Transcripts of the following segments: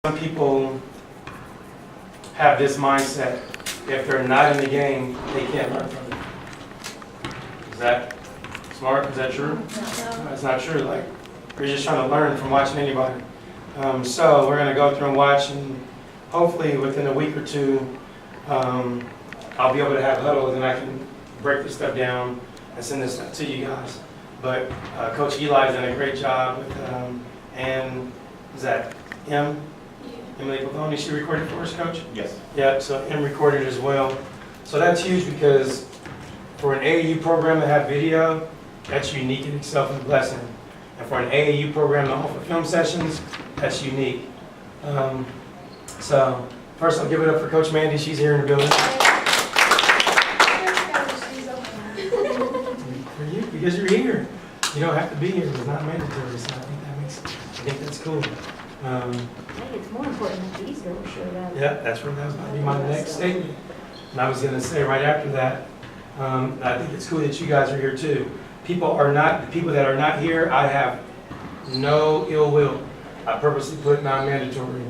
Some people have this mindset, if they're not in the game, they can't learn from it. Is that smart? Is that true? No. That's not true. Like, we're just trying to learn from watching anybody. So we're going to go through and watch, and hopefully within a week or two, I'll be able to have huddles and I can break this stuff down and send this to you guys. But Coach Eli's done a great job with, and is that Emily Pavoni, she recorded for us, Coach? Yes. Yeah, so Em recorded as well. So that's huge because for an AAU program to have video, that's unique in itself and a blessing. And for an AAU program to offer film sessions, that's unique. So first I'll give it up for Coach Mandy, she's here in the building. For you, because you're here. You don't have to be here, it's not mandatory, so I think that's cool. I think it's more important that these girls showed up. Yeah, that's what that was going to be my next statement. And I was going to say right after that, I think it's cool that you guys are here too. The people that are not here, I have no ill will. I purposely put non-mandatory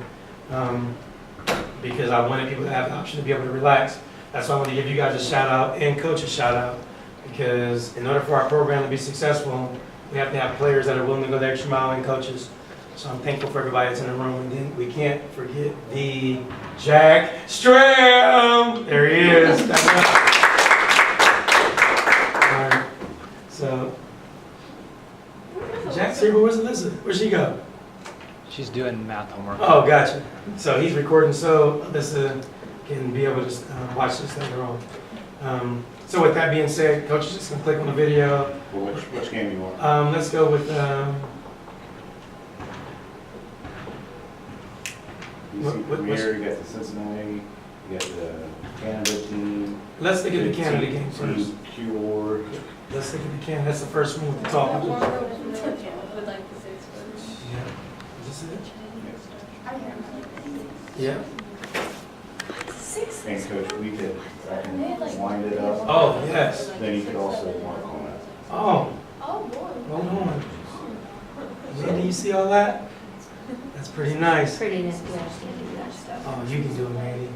because I wanted people to have the option to be able to relax. That's why I want to give you guys a shout out and coach a shout out, because in order for our program to be successful, we have to have players that are willing to go the extra mile and coaches. So I'm thankful for everybody that's in the room. And then we can't forget the Jack Stram. There he is. All right. So Jack's here, but where's Alyssa? Where'd she go? She's doing math homework. Oh, gotcha. So he's recording, so Alyssa can be able to watch this later on. So with that being said, Coach is just gonna click on the video. Well, which game do you want? Let's go with. You see what- Premier, you got the Cincinnati, you got the Canada team. Let's look at the Canada game first. Cure. Let's look at the Canada. That's the first one with the top. Would like the six first. Yeah. Is this it? I can't remember. Yeah. And Coach, we could, I can wind it up. Oh, yes. Then you could also mark on it. Oh, Oh, boy. hold on. Mandy, you see all that? That's pretty nice. Pretty nice, you guys can do that stuff. Oh, you can do it, Mandy.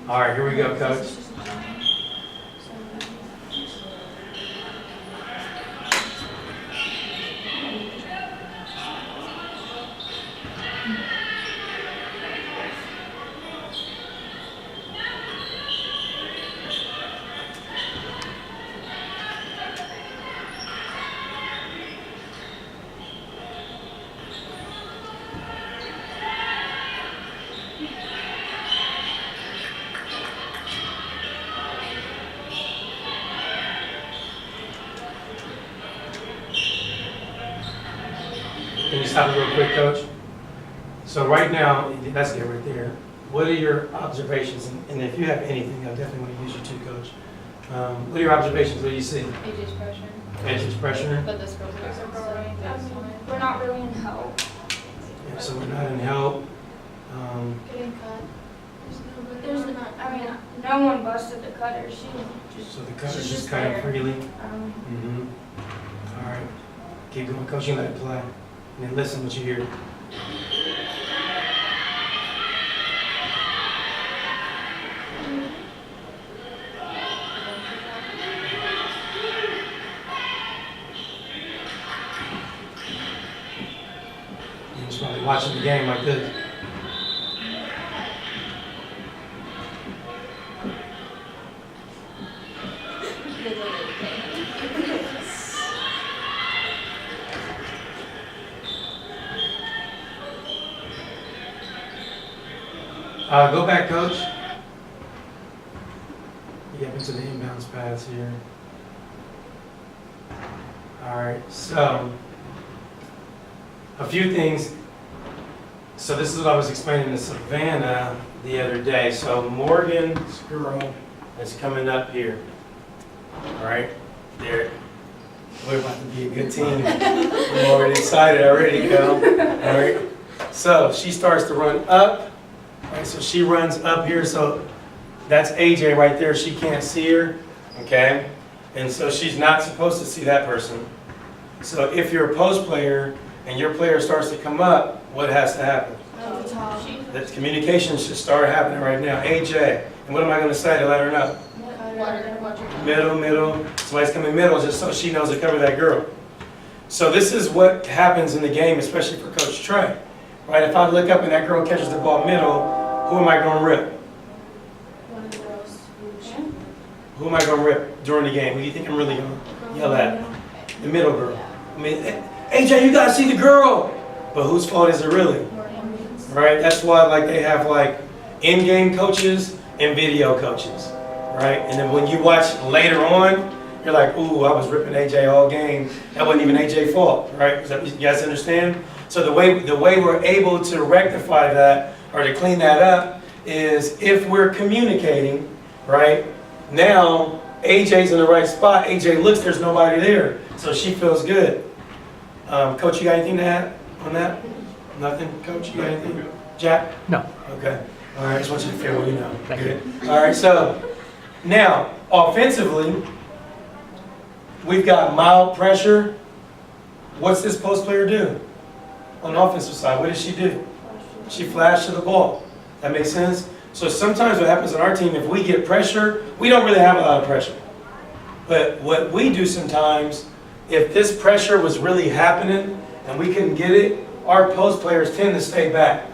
All right, here we go, Coach. Can you stop it real quick, Coach? So right now, that's it right there. What are your observations? And if you have anything, I definitely want to use you too, Coach. What are your observations? What do you see? AJ's pressure, Edges pressure. but this girl's are growing. We're not really in help. Yeah, so we're not in help. Getting cut. There's not, I mean, no one busted the cutter. She just, So the cutter's she's just kind of there. freely. Um, All right. Keep going, Coach. You let it play. And then listen what you hear. You're just probably watching the game like this. Go back, Coach. Get into the inbounds pass here. All right, so a few things. So this is what I was explaining to Savannah the other day. So Morgan's girl is coming up here. All right, there. We're about to be a good team. I'm already excited already, Cal. All right. So she starts to run up. All right, so she runs up here. So that's AJ right there. She can't see her. Okay. And so she's not supposed to see that person. So if you're a post player and your player starts to come up, what has to happen? Oh, That communication should start happening right now. AJ, and what am I gonna say to let her know? Middle, somebody's coming middle, just so she knows to cover that girl. So this is what happens in the game, especially for Coach Trey, right? If I look up and that girl catches the ball middle, who am I gonna rip? One of the girls. Who am I gonna rip during the game? Who do you think I'm really gonna yell at? The middle girl. I mean, AJ, you gotta see the girl! But whose fault is it really? Right? That's why like they have like in-game coaches and video coaches, right? And then when you watch later on, you're like, ooh, I was ripping AJ all game. That wasn't even AJ's fault, right? You guys understand? So the way we're able to rectify that or to clean that up is if we're communicating, right? Now AJ's in the right spot. AJ looks, there's nobody there, so she feels good. Coach, you got anything to add on that? Nothing, Coach? You got anything? Jack? No. Okay. All right, just want you to feel what you know. Thank Good. All right, so now offensively, we've got mild pressure. What's this post player do on the offensive side? What does she do? She flashes to the ball. That makes sense? So sometimes what happens on our team, if we get pressure, we don't really have a lot of pressure. But what we do sometimes, if this pressure was really happening and we couldn't get it, our post players tend to stay back.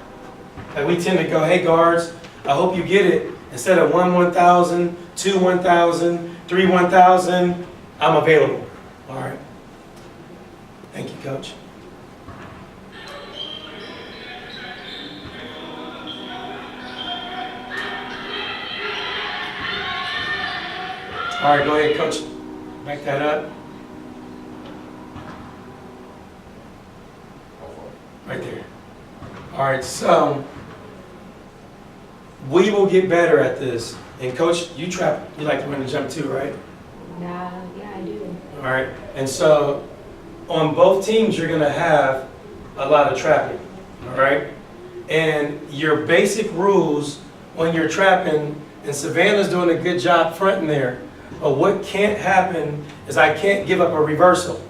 Like we tend to go, hey guards, I hope you get it. Instead of 1,000, 2 1,000, 3 1,000, I'm available. All right. Thank you, Coach. All right, go ahead, Coach. Back that up. Right there. All right, so we will get better at this. And Coach, you like to run and jump too, right? Nah, yeah, I do. All right, and so on both teams, you're gonna have a lot of trapping, all right? And your basic rules when you're trapping, and Savannah's doing a good job fronting there, but what can't happen is I can't give up a reversal.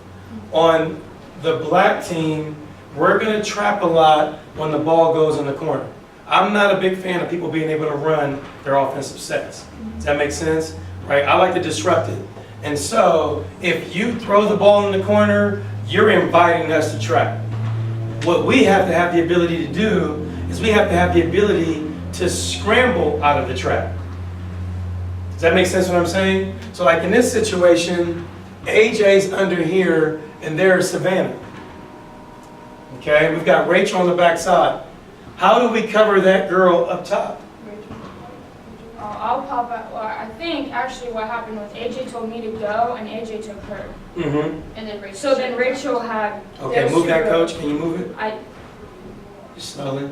On the black team, we're gonna trap a lot when the ball goes in the corner. I'm not a big fan of people being able to run their offensive sets. Does that make sense? Right? I like to disrupt it. And so, if you throw the ball in the corner, you're inviting us to trap. What we have to have the ability to do is we have to have the ability to scramble out of the trap. Does that make sense what I'm saying? So like in this situation, AJ's under here and there's Savannah. Okay, we've got Rachel on the back side. How do we cover that girl up top? I'll pop out. Well, I think actually what happened was AJ told me to go and AJ took her. Mm-hmm. And then Rachel. So then Rachel had. Okay, those move two that, girls. Coach. Can you move it? Just slowly.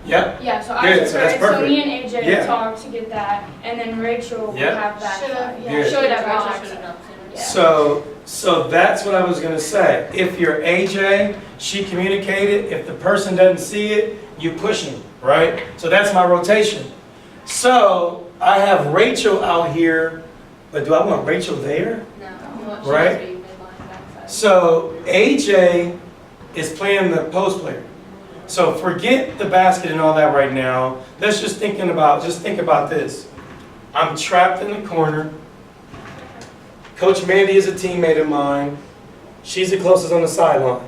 Yep. Yeah, so I Good, took so her, that's and so perfect. me and AJ Yeah. talked to get that, and then Rachel would Yep. have that. Should've, side. yeah, Good. Should have Rachel access. should've known sooner. Yeah. So that's what I was gonna say. If you're AJ, she communicated. If the person doesn't see it, you push them, right? So that's my rotation. So I have Rachel out here, but do I want Rachel there? No, you want Right. she needs to be midline backside. So AJ is playing the post player. So forget the basket and all that right now. Let's just think about this. I'm trapped in the corner. Coach Mandy is a teammate of mine. She's the closest on the sideline,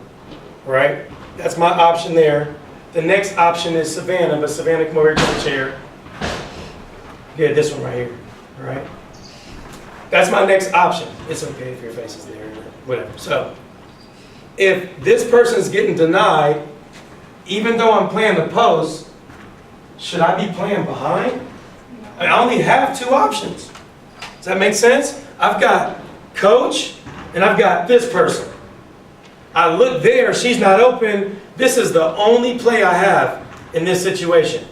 right? That's my option there. The next option is Savannah, but Savannah, come over here to the chair. Yeah, this one right here, all right? That's my next option. It's okay if your face is there, whatever. So, if this person's getting denied, even though I'm playing the post, should I be playing behind? I only have two options. Does that make sense? I've got coach and I've got this person. I look there, she's not open. This is the only play I have in this situation.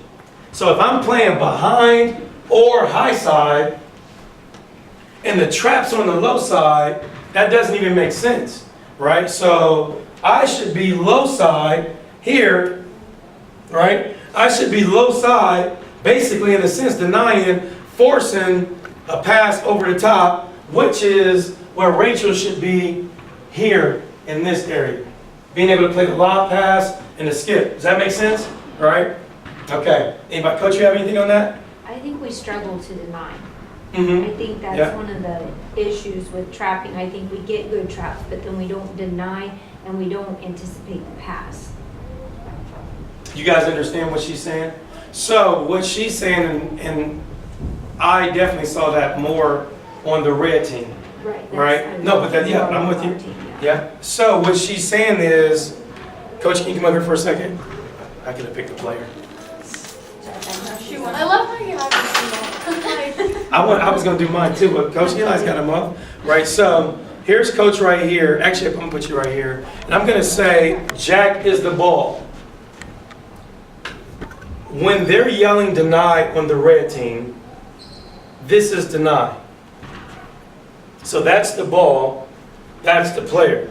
So if I'm playing behind or high side and the trap's on the low side, that doesn't even make sense, right? So I should be low side here, right? I should be low side, basically in a sense denying, forcing a pass over the top, which is where Rachel should be here in this area. Being able to play the lob pass and the skip. Does that make sense? right? Okay. Anybody, Coach, you have anything on that? I think we struggle to deny. Mm-hmm. I think Yeah. that's one of the issues with trapping. I think we get good traps, but then we don't deny and we don't anticipate the pass. You guys understand what she's saying? So what she's saying, and I definitely saw that more on the red team. Right. Right. No, but that- yeah, I'm with you. Yeah. So what she's saying is, Coach, can you come over here for a second? I could have picked a player. I love how you have to see that. I was gonna do mine too, but Coach Eli's got him up, right? So here's Coach right here. Actually, I'm gonna put you right here, and I'm gonna say Jack is the ball. When they're yelling deny on the red team, this is deny. So that's the ball, that's the player.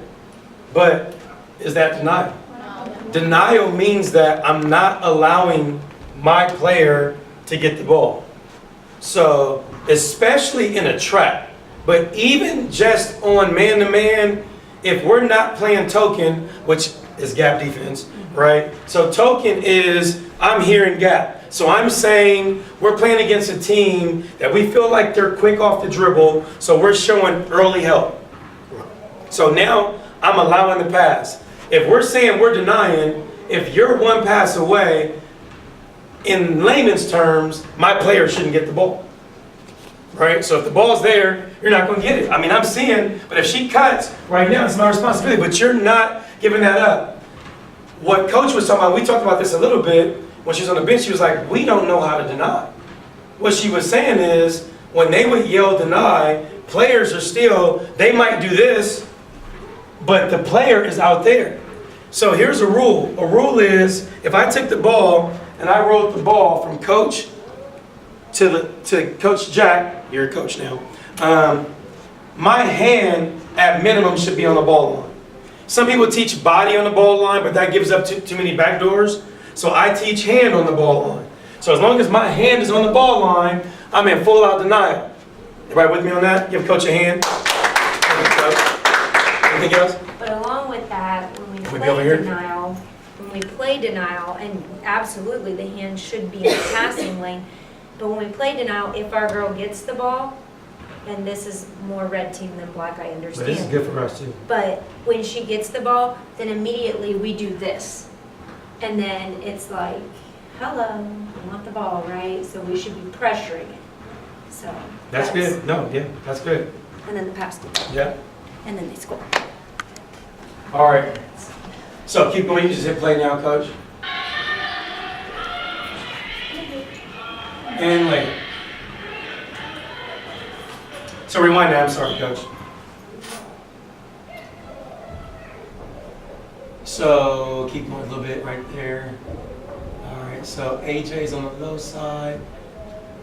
But is that denial? Denial means that I'm not allowing my player to get the ball. So, especially in a trap, but even just on man-to-man, if we're not playing token, which is gap defense, right? So token is, I'm here in gap. So I'm saying we're playing against a team that we feel like they're quick off the dribble, so we're showing early help. So now I'm allowing the pass. If we're saying we're denying, if you're one pass away, in layman's terms, my player shouldn't get the ball. Right? So if the ball's there, you're not going to get it. I mean, I'm seeing, but if she cuts, right now it's my responsibility, but you're not giving that up. What Coach was talking about, we talked about this a little bit, when she was on the bench, she was like, we don't know how to deny. What she was saying is, when they would yell deny, players are still, they might do this, but the player is out there. So here's a rule. A rule is, if I took the ball and I rolled the ball from Coach to Coach Jack, you're a coach now, my hand at minimum should be on the ball line. Some people teach body on the ball line, but that gives up too many back doors. So I teach hand on the ball line. So as long as my hand is on the ball line, I'm in full out denial. Everybody with me on that? Give Coach a hand. Anything else? But along with that, when we Can we be over here? play denial, and absolutely the hand should be in the passing lane, but when we play denial, if our girl gets the ball, and this is more red team than black, I But this is understand. good for us too. But when she gets the ball, then immediately we do this. And then it's like, hello, I want the ball, right? So we should be pressuring it. So. That's good. No, yeah, that's good. And then the pass to them, Yeah. and then they score. All right. So keep going. You just hit play now, Coach. And later. So rewind that. I'm sorry, Coach. So keep going a little bit right there. All right. So AJ's on the low side.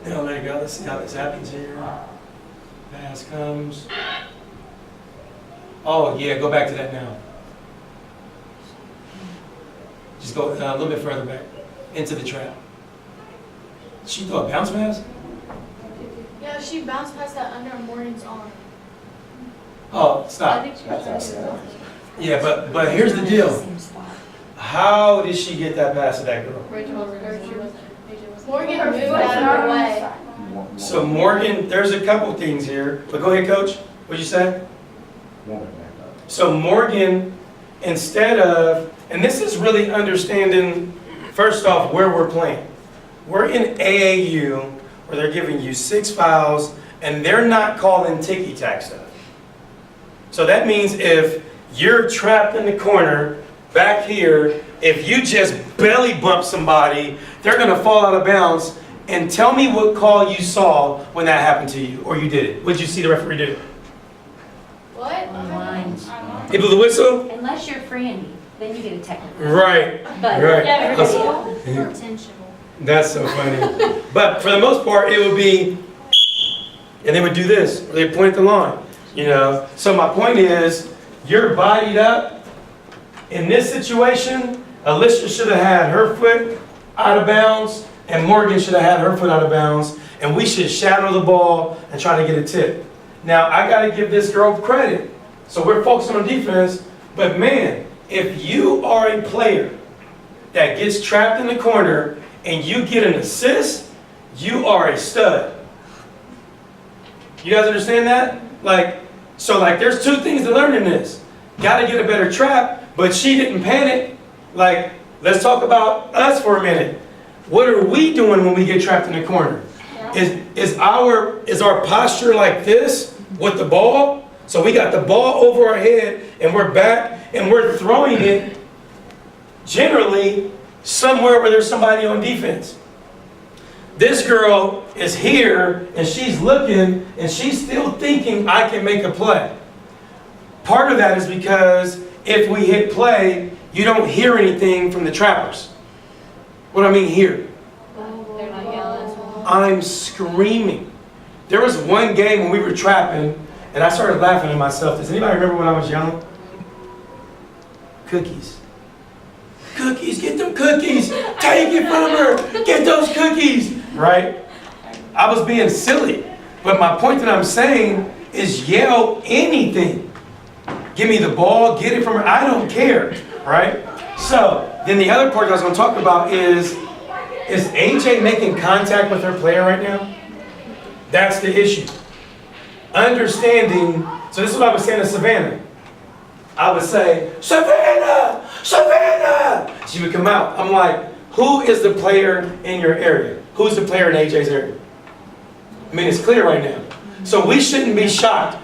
Now let it go. Let's see how this happens here. Pass comes. Oh yeah, go back to that now. Just go a little bit further back into the trap. She threw a bounce pass? Yeah, she bounced past that under Morgan's arm. Oh, I stop. think she was under. Yeah, but here's the deal. Same spot. How did she get that pass to that girl? Morgan moved out of her way. So Morgan, there's a couple things here. But go ahead, Coach. What'd you say? So Morgan, instead of, and this is really understanding, first off, where we're playing. We're in AAU, where they're giving you 6 fouls, and they're not calling ticky-tack stuff. So that means if you're trapped in the corner, back here, if you just belly bump somebody, they're going to fall out of bounds. And tell me what call you saw when that happened to you, or you did it. What did you see the referee do? What? Online. He blew the whistle? Unless you're Franny, then you get a technical. Right. But Right. everybody else, Intentional. That's so funny. But for the most part, it would be, and they would do this, or they'd point at the line, you know. So my point is, you're bodied up. In this situation, Alicia should have had her foot out of bounds, and Morgan should have had her foot out of bounds, and we should shadow the ball and try to get a tip. Now, I got to give this girl credit. So we're focusing on defense, but man, if you are a player that gets trapped in the corner and you get an assist, you are a stud. You guys understand that? So there's two things to learn in this. Got to get a better trap, but she didn't panic. Let's talk about us for a minute. What are we doing when we get trapped in the corner? Is our posture like this with the ball? So we got the ball over our head and we're back and we're throwing it generally somewhere where there's somebody on defense. This girl is here and she's looking and she's still thinking I can make a play. Part of that is because if we hit play, you don't hear anything from the trappers. What do I mean hear? They're not yelling. I'm screaming. There was one game when we were trapping and I started laughing at myself. Does anybody remember when I was young? Cookies. Cookies, get them cookies. Take it from her. Get those cookies. Right? I was being silly. But my point that I'm saying is yell anything. Give me the ball, get it from her. I don't care. Right? So, then the other part that I was going to talk about is AJ making contact with her player right now? That's the issue. Understanding, so this is what I was saying to Savannah. I would say, Savannah! Savannah! She would come out. I'm like, who is the player in your area? Who's the player in AJ's area? I mean, it's clear right now. So we shouldn't be shocked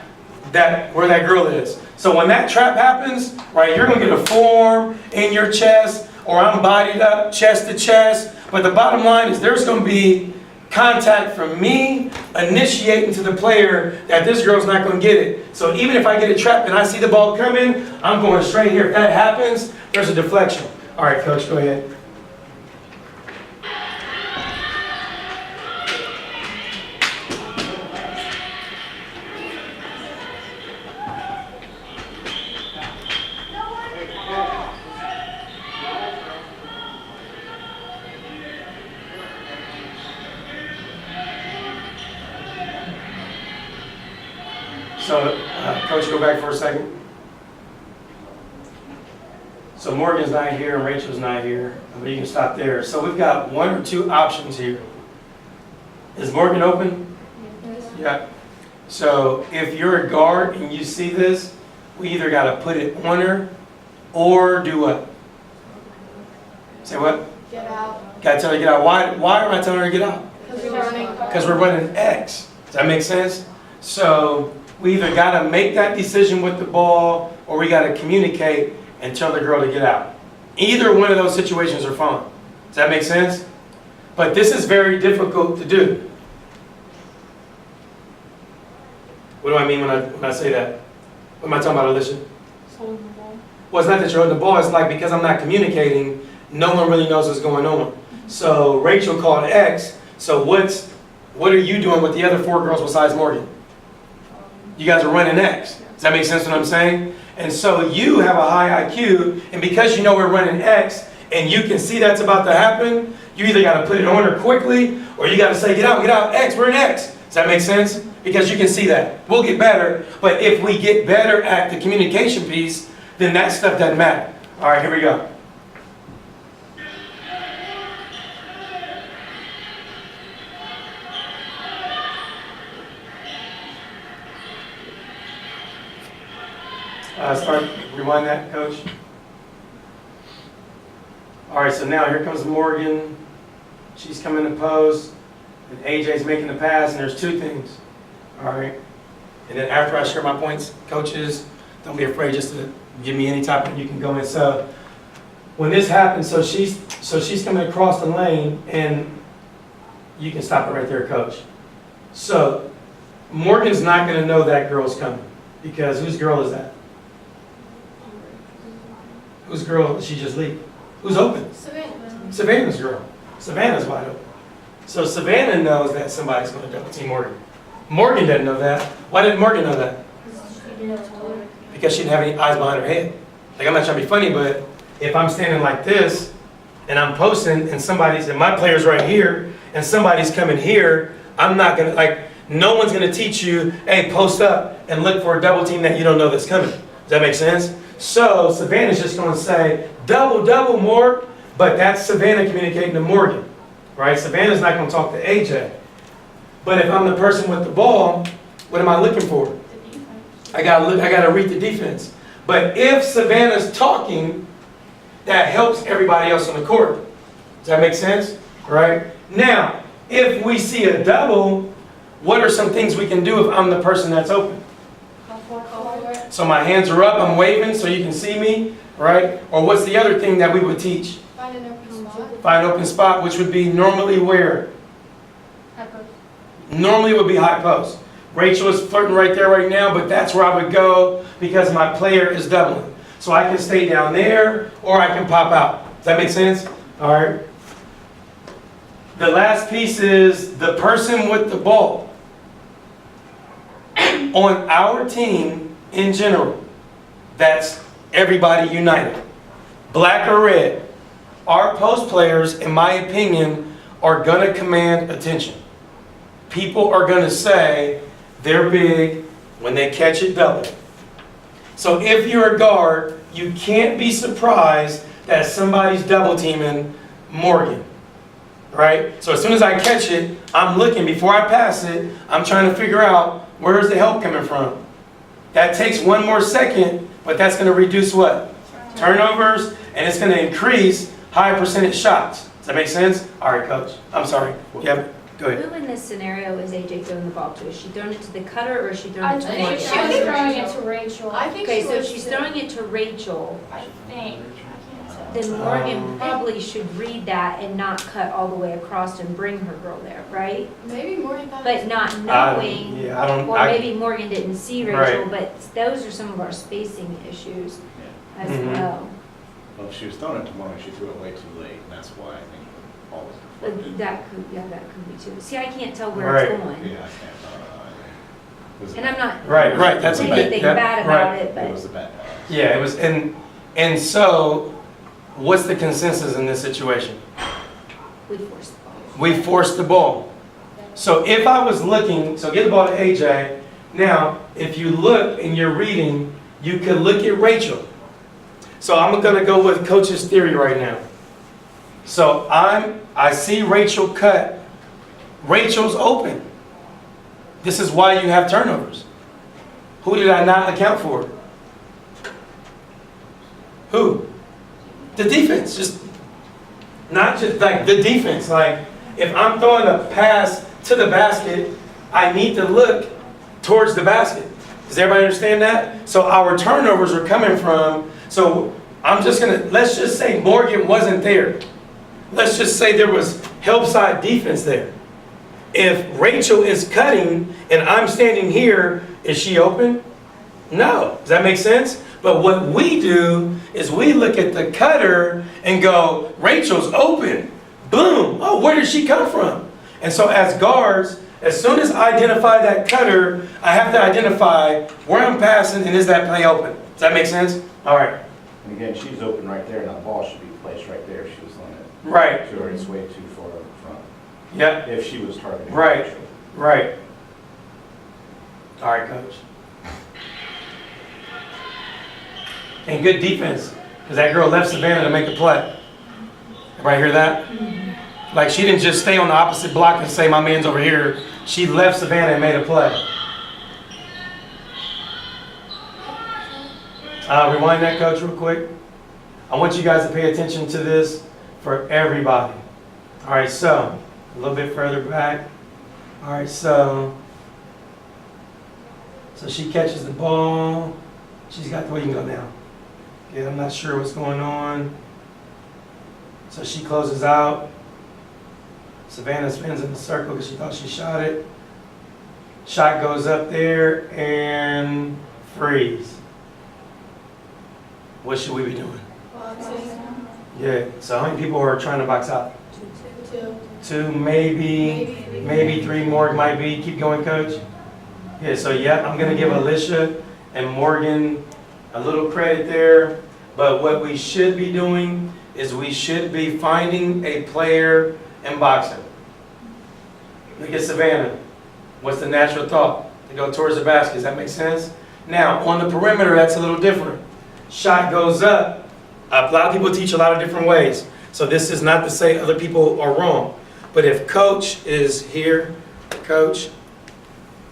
that where that girl is. So when that trap happens, right, you're going to get a forearm in your chest, or I'm bodied up, chest to chest. But the bottom line is there's going to be contact from me initiating to the player that this girl's not going to get it. So even if I get it trapped and I see the ball coming, I'm going straight here. If that happens, there's a deflection. All right, Coach, go ahead. So, Coach, go back for a second. So Morgan's not here and Rachel's not here, but you can stop there. So we've got one or two options here. Is Morgan open? Yeah. So if you're a guard and you see this, we either got to put it on her or do what? Say what? Get out. Got to tell her to get out. Why am I telling her to get out? Because we're running. Because we're running X. Does that make sense? So we either got to make that decision with the ball or we got to communicate and tell the girl to get out. Either one of those situations are fine. Does that make sense? But this is very difficult to do. What do I mean when I say that? What am I talking about, Alicia? Holding the ball. Well, it's not that you're holding the ball. It's like because I'm not communicating, no one really knows what's going on. So Rachel called X. So what are you doing with the other four girls besides Morgan? You guys are running X. Does that make sense what I'm saying? And so you have a high IQ, and because you know we're running X, and you can see that's about to happen, you either got to put it on her quickly, or you got to say, get out, X, we're in X. Does that make sense? Because you can see that. We'll get better, but if we get better at the communication piece, then that stuff doesn't matter. All right, here we go. Rewind that, Coach. All right, so now here comes Morgan. She's coming to post, and AJ's making the pass, and there's two things. All right, and then after I share my points, coaches, don't be afraid just to give me any type of, you can go in. So when this happens, so she's coming across the lane, and you can stop it right there, Coach. So Morgan's not going to know that girl's coming because whose girl is that? Whose girl did she just leave? Who's open? Savannah. Savannah's girl. Savannah's wide open. So Savannah knows that somebody's going to double team Morgan. Morgan doesn't know that. Why didn't Morgan know that? Because she didn't have any eyes behind her head. Like, I'm not trying to be funny, but if I'm standing like this and I'm posting and my player's right here and somebody's coming here, I'm not going to, no one's going to teach you, hey, post up and look for a double team that you don't know that's coming. Does that make sense? So Savannah's just going to say, double, Morg. But that's Savannah communicating to Morgan, right? Savannah's not gonna talk to AJ. But if I'm the person with the ball, what am I looking for? The defense. I gotta read the defense. But if Savannah's talking, that helps everybody else on the court. Does that make sense? Right? Now, if we see a double, what are some things we can do if I'm the person that's open? Call for it. So my hands are up, I'm waving so you can see me, right? Or what's the other thing that we would teach? Find an open spot. Find an open spot, which would be normally where? High post. Normally it would be high post. Rachel is flirting right there right now, but that's where I would go because my player is doubling. So I can stay down there or I can pop out. Does that make sense? All right. The last piece is the person with the ball. On our team in general, that's everybody united. Black or red, our post players, in my opinion, are gonna command attention. People are gonna say they're big when they catch it double. So if you're a guard, you can't be surprised that somebody's double teaming Morgan, right? So as soon as I catch it, I'm looking, before I pass it, I'm trying to figure out where's the help coming from. That takes one more second, but that's gonna reduce what? Turnovers, and it's gonna increase high percentage shots. Does that make sense? All right, coach, I'm sorry. Yeah, go ahead. Who in this scenario is AJ throwing the ball to? Is she throwing it to the cutter or is she throwing I it to think Morgan? she was throwing it to Rachel. I think Okay, she so was she's too. throwing it to Rachel. I think. I can't tell. Then Morgan probably should read that and not cut all the way across and bring her girl there, right? Maybe Morgan thought. But not knowing, Yeah, I don't, or I, maybe Morgan didn't see Rachel, but those are some of our spacing issues as Mhm. well. Well, if she was throwing it to Morgan, she threw it way too late, and that's why I think the ball was But deflected. that could, yeah, that could be too. See, I can't tell where it's Right. going. Yeah, I can't, it was a And I'm bad- not right, that's a saying big, anything yeah, bad right. about it, It but was a bad pass. Yeah, it was, and so, what's the consensus in this situation? we forced the ball. We forced the ball. So if I was looking, so get the ball to AJ. Now, if you look and you're reading, you could look at Rachel. So I'm gonna go with coach's theory right now. So I see Rachel cut. Rachel's open. This is why you have turnovers. Who did I not account for? Who? The defense, just not just like the defense. Like if I'm throwing a pass to the basket, I need to look towards the basket. Does everybody understand that? So our turnovers are coming from, so I'm just gonna, let's just say Morgan wasn't there. Let's just say there was help side defense there. If Rachel is cutting and I'm standing here, is she open? No. Does that make sense? But what we do is we look at the cutter and go, Rachel's open. Boom. Oh, where did she come from? And so as guards, as soon as I identify that cutter, I have to identify where I'm passing and is that play open. Does that make sense? All right. And again, she's open right there, and the ball should be placed right there if she was throwing it. Right. To her, it's way too far up front. Yep. If she was targeting Right. Rachel. Right. All right, coach. And good defense, because that girl left Savannah to make a play. Everybody hear that? Like she didn't just stay on the opposite block and say my man's over here. She left Savannah and made a play. Rewind that, coach, real quick. I want you guys to pay attention to this for everybody. All right, so a little bit further back. All right, so she catches the ball. She's got the way you can go now. Okay, I'm not sure what's going on. So she closes out. Savannah spins in the circle because she thought she shot it. Shot goes up there and freeze. What should we be doing? Boxing. Yeah, so how many people are trying to box out? Two. Two, maybe three more might be. Keep going, coach. Yeah, so yeah, I'm gonna give Alicia and Morgan a little credit there. But what we should be doing is we should be finding a player and boxing. Look at Savannah. What's the natural thought? To go towards the basket. Does that make sense? Now, on the perimeter, that's a little different. Shot goes up. A lot of people teach a lot of different ways. So this is not to say other people are wrong. But if coach is here, coach,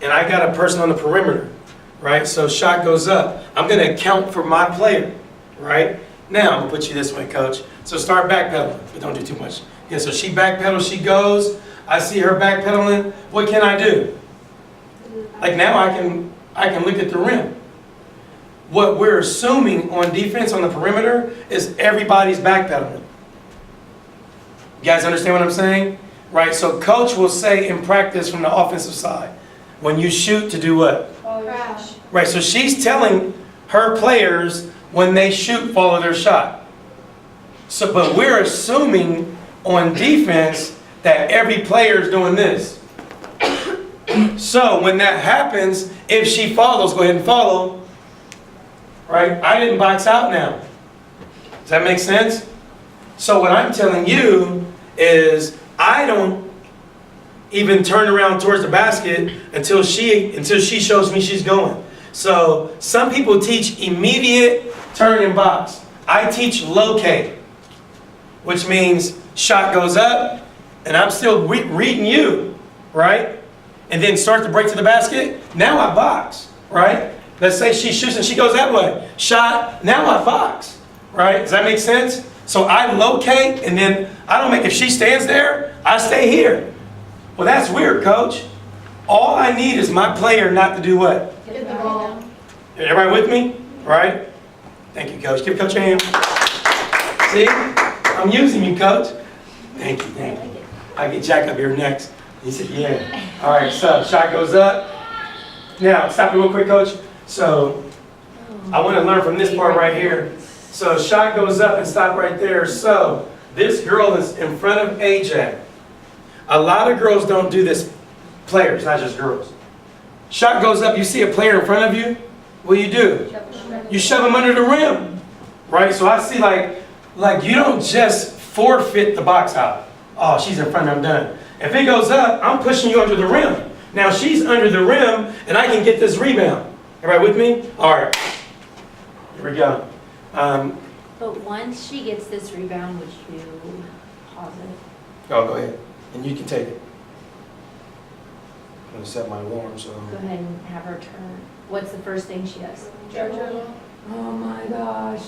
and I got a person on the perimeter, right? So shot goes up. I'm going to account for my player, right? Now, I'm going to put you this way, coach. So start backpedaling, but don't do too much. Yeah, so she backpedals, she goes. I see her backpedaling. What can I do? Like now I can look at the rim. What we're assuming on defense on the perimeter is everybody's backpedaling. You guys understand what I'm saying? Right, so coach will say in practice from the offensive side, when you shoot to do what? Crash. Right, so she's telling her players when they shoot, follow their shot. So, but we're assuming on defense that every player is doing this. So when that happens, if she follows, go ahead and follow. Right, I didn't box out now. Does that make sense? So what I'm telling you is I don't even turn around towards the basket until she shows me she's going. So some people teach immediate turn and box. I teach locate, which means shot goes up and I'm still reading you, right? And then start to break to the basket. Now I box, right? Let's say she shoots and she goes that way. Shot, now I box, right? Does that make sense? So I locate and then I don't make, if she stands there, I stay here. Well, that's weird, coach. All I need is my player not to do what? Get the ball. Everybody with me? Right? Thank you, coach. Give coach a hand. See? I'm using you, coach. Thank you, thank you. I get Jack up here next. He said, yeah. All right, so shot goes up. Now, stop me real quick, coach. So I want to learn from this part right here. So shot goes up and stop right there. So this girl is in front of AJ. A lot of girls don't do this. Players, not just girls. Shot goes up, you see a player in front of you. What do? You shove them under the rim. Right? So I see like you don't just forfeit the box out. Oh, she's in front, I'm done. If it goes up, I'm pushing you under the rim. Now she's under the rim and I can get this rebound. Everybody with me? All right. Here we go. But once she gets this rebound, would you pause it? Oh, go ahead. And you can take it. I'm going to set my alarm, so. Go ahead and have her turn. What's the first thing she does? Dribble. Oh my gosh.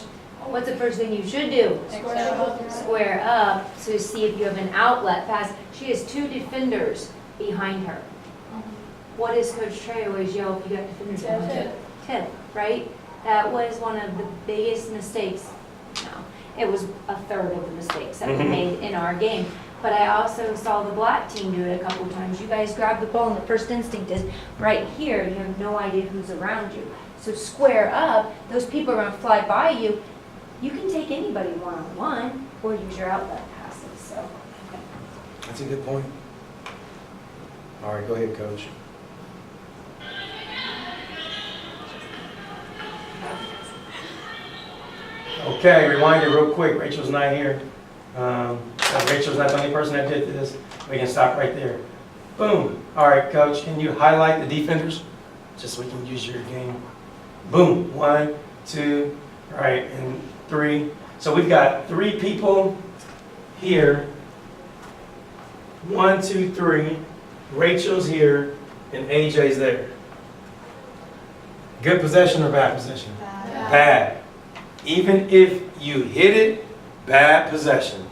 What's the first thing you should do? Square up to see if you have an outlet pass. She has two defenders behind her. What does Coach Trey always yell if you got defenders behind you? Tip, right? That was one of the biggest mistakes. No, it was a third of the mistakes that we made in our game. But I also saw the black team do it a couple times. You guys grab the ball and the first instinct is right here. You have no idea who's around you. So square up, those people are going to fly by you. You can take anybody one-on-one or use your outlet passes. So, okay. That's a good point. All right, go ahead, coach. Okay, reminder real quick, Rachel's not here. So Rachel's not the only person that did this. We can stop right there. Boom. All right, coach, can you highlight the defenders? Just so we can use your game. Boom. 1, 2, right, and 3. So we've got 3 people here. 1, 2, 3. Rachel's here, and AJ's there. Good possession or bad possession? Bad. Even if you hit it, bad possession,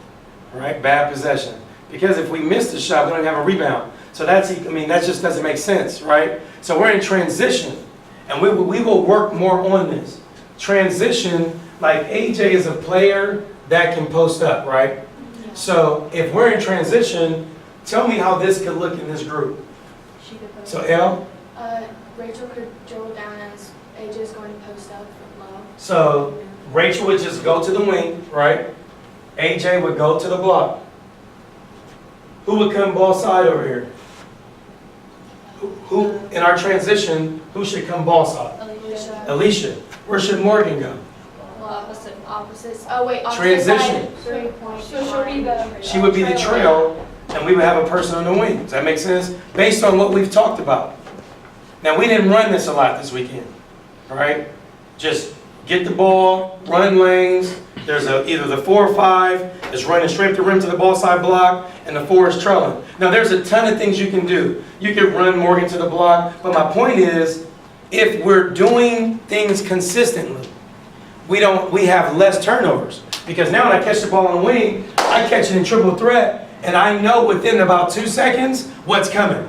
right? Bad possession. Because if we miss the shot, we don't have a rebound. So that just doesn't make sense, right? So we're in transition, and we will work more on this. Transition, like AJ is a player that can post up, right? So if we're in transition, tell me how this could look in this group. So L? Rachel could dribble down as AJ's going to post up from low. So Rachel would just go to the wing, right? AJ would go to the block. Who would come ball side over here? Who in our transition, who should come ball side? Alicia. Where should Morgan go? Well, opposites. Oh, wait, opposite Transition. side. 3 points. So she'll be the. She would be the trail, and we would have a person on the wing. Does that make sense? Based on what we've talked about. Now, we didn't run this a lot this weekend, all right? Just get the ball, run lanes. There's either the 4 or 5, is running straight to rim to the ball side block, and the 4 is trailing. Now, there's a ton of things you can do. You can run Morgan to the block, but my point is, if we're doing things consistently, we have less turnovers. Because now when I catch the ball on the wing, I catch it in triple threat, and I know within about 2 seconds what's coming.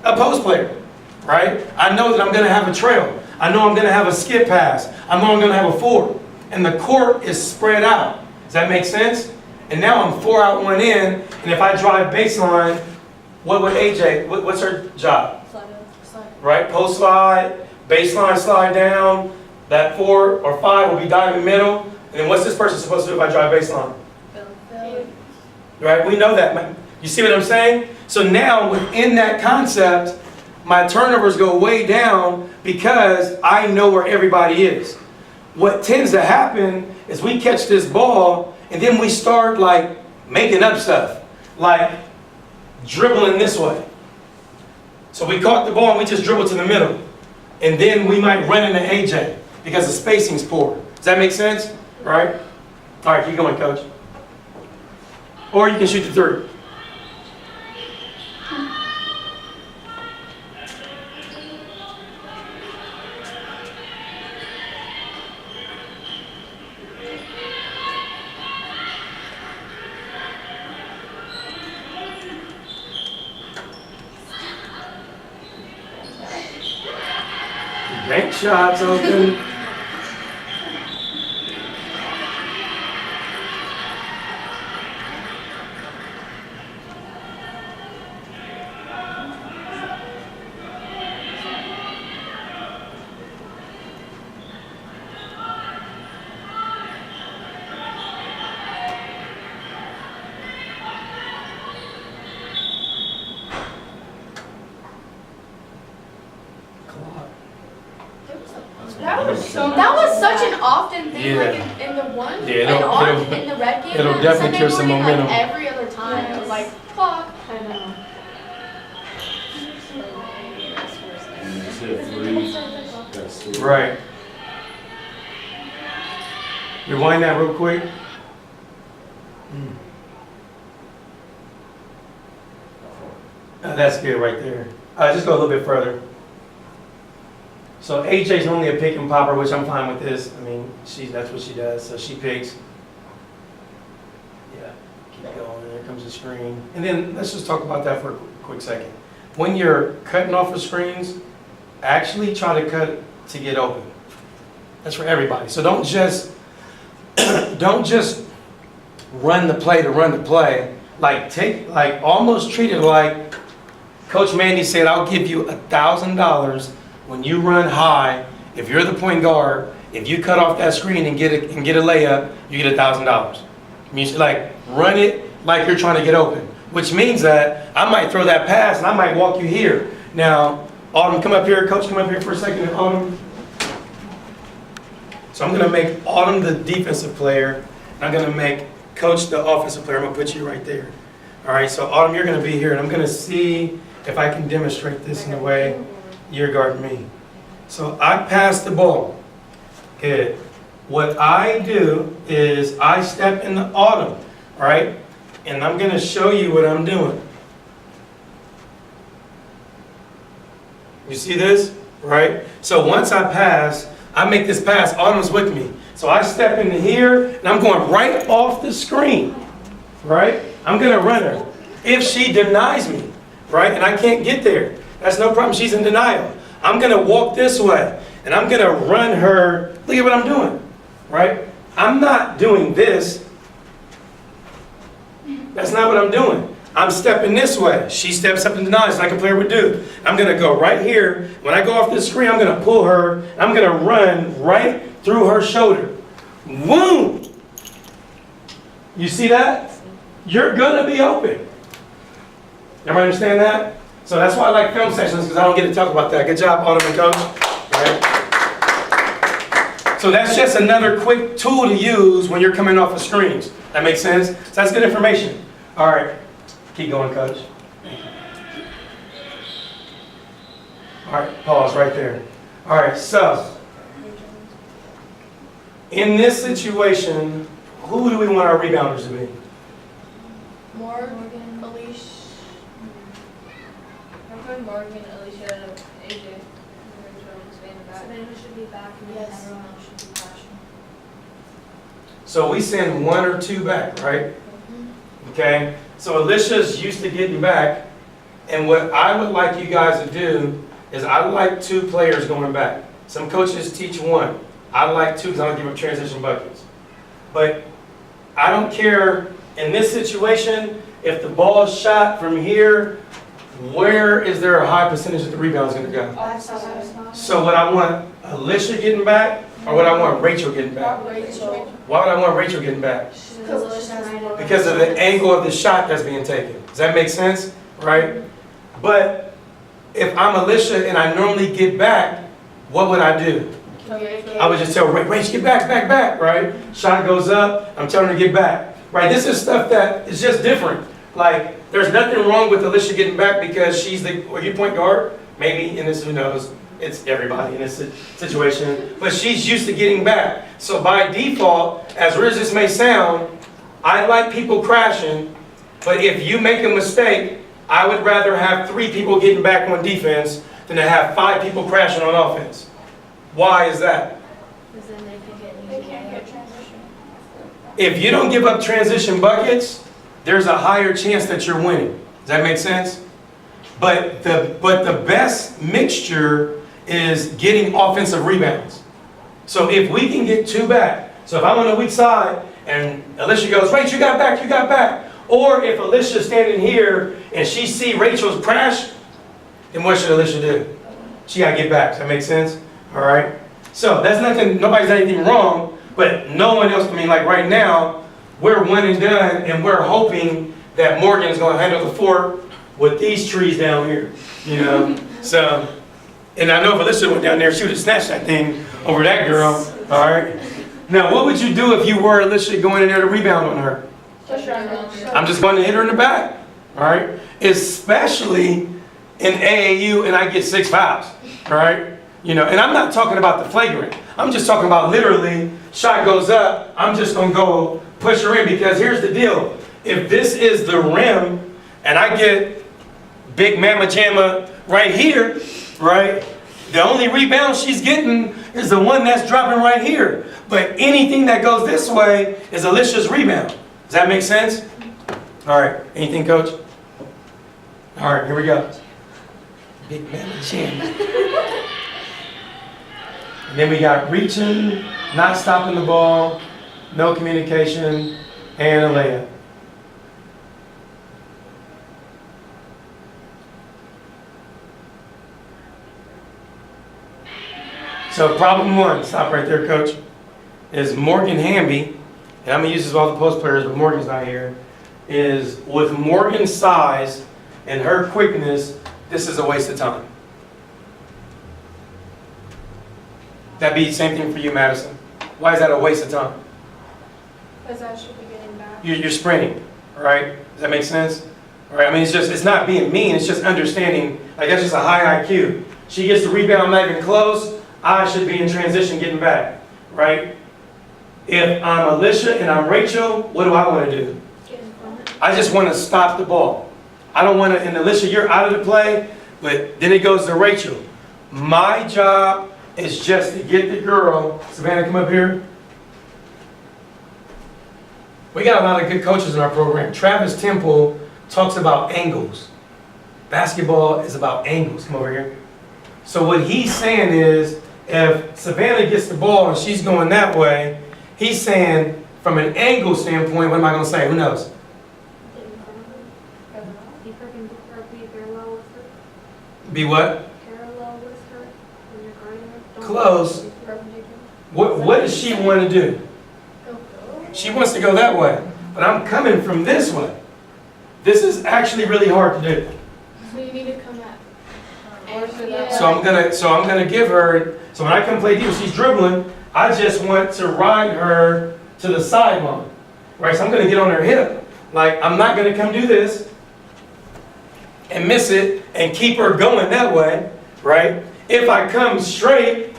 A post player, right? I know that I'm going to have a trail. I know I'm going to have a skip pass. I know I'm going to have a 4. And the court is spread out. Does that make sense? And now I'm 4 out, 1 in, and if I drive baseline, what would AJ, what's her job? Slide. Right? Post slide, baseline slide down, that 4 or 5 will be diving middle, and then what's this person supposed to do if I drive baseline? Right? We know that. You see what I'm saying? So now within that concept, my turnovers go way down because I know where everybody is. What tends to happen is we catch this ball and then we start like making up stuff, like dribbling this way. So we caught the ball and we just dribble to the middle. And then we might run into AJ because the spacing's poor. Does that make sense? Right? All right, keep going, coach. Or you can shoot the 3. Bank shots open. That was such an often thing, like Yeah. in the one, Yeah, in the red game. it'll and definitely Sunday cure some morning, momentum. Like every other time, it was like, fuck. I know. And you see a 3, that's 2. Right. Rewind that real quick. That's good right there. Just go a little bit further. So AJ's only a pick and popper, which I'm fine with this. I mean, that's what she does. So she picks. Yeah, keep going. There comes the screen. And then let's just talk about that for a quick second. When you're cutting off of screens, actually try to cut to get open. That's for everybody. So don't just run the play to run the play. Like almost treat it like Coach Mandy said, I'll give you $1,000 when you run high. If you're the point guard, if you cut off that screen and get a layup, you get $1,000. Means like run it like you're trying to get open, which means that I might throw that pass and I might walk you here. Now, Autumn, come up here. Coach, come up here for a second. Autumn. So I'm going to make Autumn the defensive player, and I'm going to make Coach the offensive player. I'm going to put you right there. All right, so Autumn, you're going to be here, and I'm going to see if I can demonstrate this in a way you're guarding me. So I pass the ball. Good. What I do is I step in the Autumn, all right? And I'm going to show you what I'm doing. You see this? Right? So once I pass, I make this pass, Autumn's with me. So I step into here, and I'm going right off the screen. Right? I'm going to run her. If she denies me, right, and I can't get there, that's no problem. She's in denial. I'm going to walk this way, and I'm going to run her. Look at what I'm doing. Right? I'm not doing this. That's not what I'm doing. I'm stepping this way. She steps up and denies like a player would do. I'm going to go right here. When I go off the screen, I'm going to pull her. I'm going to run right through her shoulder. Boom! You see that? You're going to be open. Everybody understand that? So that's why I like film sessions, because I don't get to talk about that. Good job, Autumn and Coach. Right? So that's just another quick tool to use when you're coming off of screens. That makes sense? So that's good information. All right. Keep going, Coach. All right, pause right there. All right, so in this situation, who do we want our rebounders to be? Morgan, Alicia. I'm going Morgan, Alicia, AJ. Savannah should be back and then everyone else should be crashing. So we send one or two back, right? Okay, so Alicia's used to getting back, and what I would like you guys to do is I like 2 players going back. Some coaches teach 1. I like 2 because I don't give up transition buckets. But I don't care in this situation, if the ball is shot from here, where is there a high percentage that the rebound is going to go? So what I want Alicia getting back, or what I want Rachel getting back? Rachel. Why would I want Rachel getting back? Because Alicia has more. Because of the angle of the shot that's being taken. Does that make sense? Right? But if I'm Alicia and I normally get back, what would I do? I would just tell Rach, get back, right? Shot goes up, I'm telling her to get back. Right? This is stuff that is just different. Like, there's nothing wrong with Alicia getting back because she's the, or you point guard, maybe, in this, who knows, it's everybody in this situation, but she's used to getting back. So by default, as weird as this may sound, I like people crashing, but if you make a mistake, I would rather have 3 people getting back on defense than to have 5 people crashing on offense. Why is that? Because then they can get They can't get transition. If you don't give up transition buckets, there's a higher chance that you're winning. Does that make sense? But the best mixture is getting offensive rebounds. So if we can get 2 back, so if I'm on the weak side and Alicia goes, Rach, you got back. Or if Alicia's standing here and she see Rachel's crash, then what should Alicia do? She got to get back. Does that make sense? All right? So that's nothing, nobody's done anything wrong, but no one else, I mean, like right now, we're 1 and done, and we're hoping that Morgan's going to handle the fort with these trees down here, you know? So, and I know if Alicia went down there, she would have snatched that thing over that girl, all right? Now, what would you do if you were Alicia going in there to rebound on her? I'm just going to hit her in the back, all right? Especially in AAU, and I get 6 fouls, all right? You know, and I'm not talking about the flagrant. I'm just talking about literally, shot goes up, I'm just going to go push her in, because here's the deal. If this is the rim, and I get big mama jamma right here, right? The only rebound she's getting is the one that's dropping right here. But anything that goes this way is Alicia's rebound. Does that make sense? All right. Anything, Coach? All right, here we go. Big mama jamma. And then we got reaching, not stopping the ball, no communication, and a layup. So problem 1, stop right there, Coach, is Morgan Hamby, and I'm going to use this with all the post players, but Morgan's not here, is with Morgan's size and her quickness, this is a waste of time. That'd be the same thing for you, Madison. Why is that a waste of time? Because I should be getting back. You're sprinting, all right? Does that make sense? All right, I mean, it's not being mean, it's just understanding, like that's just a high IQ. She gets the rebound, I'm not even close, I should be in transition getting back, right? If I'm Alicia and I'm Rachel, what do I want to do? Get in front. I just want to stop the ball. I don't want to, and Alicia, you're out of the play, but then it goes to Rachel. My job is just to get the girl, Savannah, come up here. We got a lot of good coaches in our program. Travis Temple talks about angles. Basketball is about angles. Come over here. So what he's saying is, if Savannah gets the ball and she's going that way, he's saying, from an angle standpoint, what am I going to say? Who knows? Get in front of her. Be perpendicular, be parallel with her. Be what? Parallel with her when you're guarding her. Don't Close. be perpendicular. What does she want to do? Go. She wants to go that way, but I'm coming from this way. This is actually really hard to do. So you need to come at. So I'm gonna give her. So when I come play defense, she's dribbling. I just want to ride her to the sideline, right? So I'm gonna get on her hip. Like I'm not gonna come do this and miss it and keep her going that way, right? If I come straight,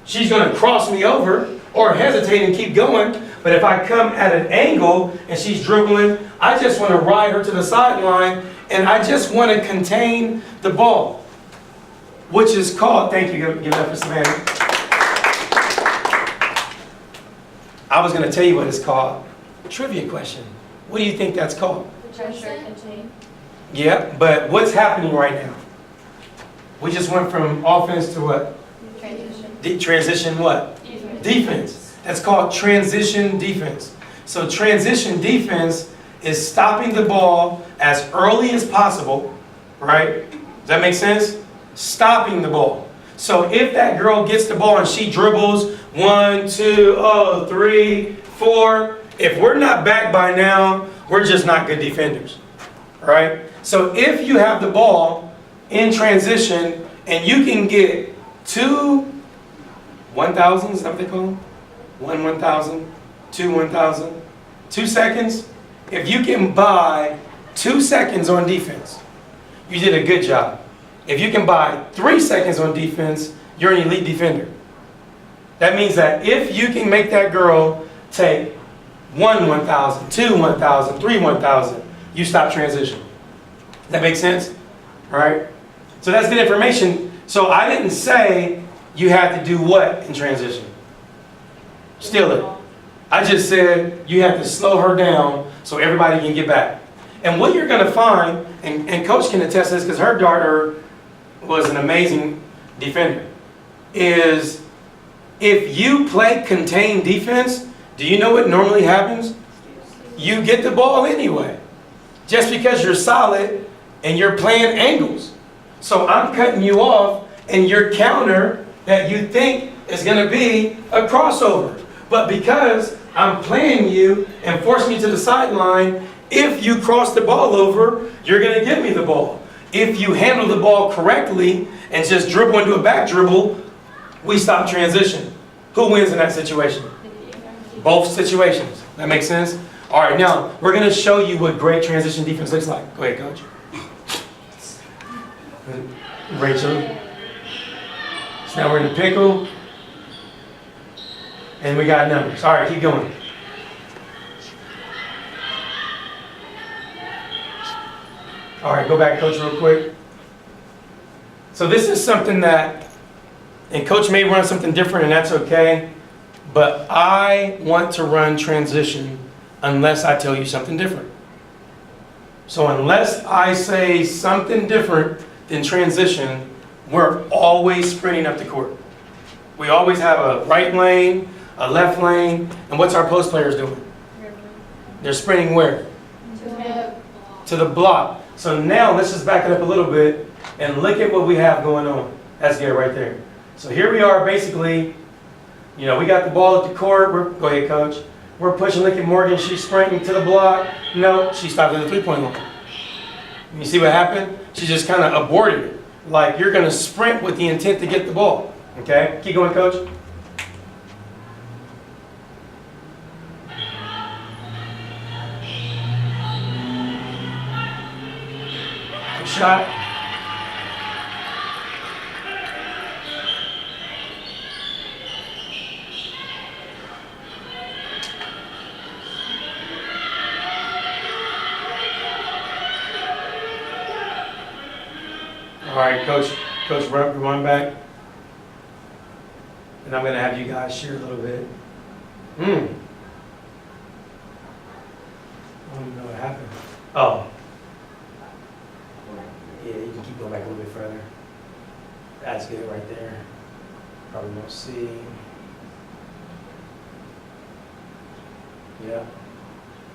she's gonna cross me over or hesitate and keep going. But if I come at an angle and she's dribbling, I just want to ride her to the sideline and I just want to contain the ball, which is called, thank you, give it up for Savannah. I was going to tell you what it's called. Trivia question. What do you think that's called? Pressure contain. Yeah, but what's happening right now? We just went from offense to what? Transition. Transition what? Defense. That's called transition defense. So transition defense is stopping the ball as early as possible, right? Does that make sense? Stopping the ball. So if that girl gets the ball and she dribbles 1, 2, 3, 4, if we're not back by now, we're just not good defenders, right? So if you have the ball in transition and you can get 2 1,000, is that what they call them? 1 1,000, 2 1,000, 2 seconds. If you can buy 2 seconds on defense, you did a good job. If you can buy 3 seconds on defense, you're an elite defender. That means that if you can make that girl take 1 1,000, 2 1,000, 3 1,000, you stop transition. Does that make sense? All right? So that's good information. So I didn't say you had to do what in transition? Steal it. I just said you have to slow her down so everybody can get back. And what you're going to find, and Coach can attest to this because her daughter was an amazing defender, is if you play contained defense, do you know what normally happens? You get the ball anyway. Just because you're solid and you're playing angles. So I'm cutting you off and your counter that you think is going to be a crossover. But because I'm playing you and forcing you to the sideline, if you cross the ball over, you're going to give me the ball. If you handle the ball correctly and just dribble into a back dribble, we stop transition. Who wins in that situation? Both situations. That makes sense? All right, now we're going to show you what great transition defense looks like. Go ahead, Coach. Rachel. So now we're in the pickle. And we got numbers. All right, keep going. All right, go back, Coach, real quick. So this is something that, and Coach may run something different, and that's okay. But I want to run transition unless I tell you something different. So unless I say something different than transition, we're always sprinting up the court. We always have a right lane, a left lane, and what's our post players doing? They're sprinting where? To the block. So now let's just back it up a little bit and look at what we have going on. That's good right there. So here we are basically, we got the ball at the court. Go ahead, Coach. We're pushing. Look at Morgan. She's sprinting to the block. No, she stopped at the three-point line. You see what happened? She just kind of aborted it. Like you're going to sprint with the intent to get the ball. Okay? Keep going, Coach. Good shot. All right, Coach, run back. And I'm going to have you guys share a little bit. I don't even know what happened. Oh. Yeah, you can keep going back a little bit further. That's good right there. Probably won't see. Yeah.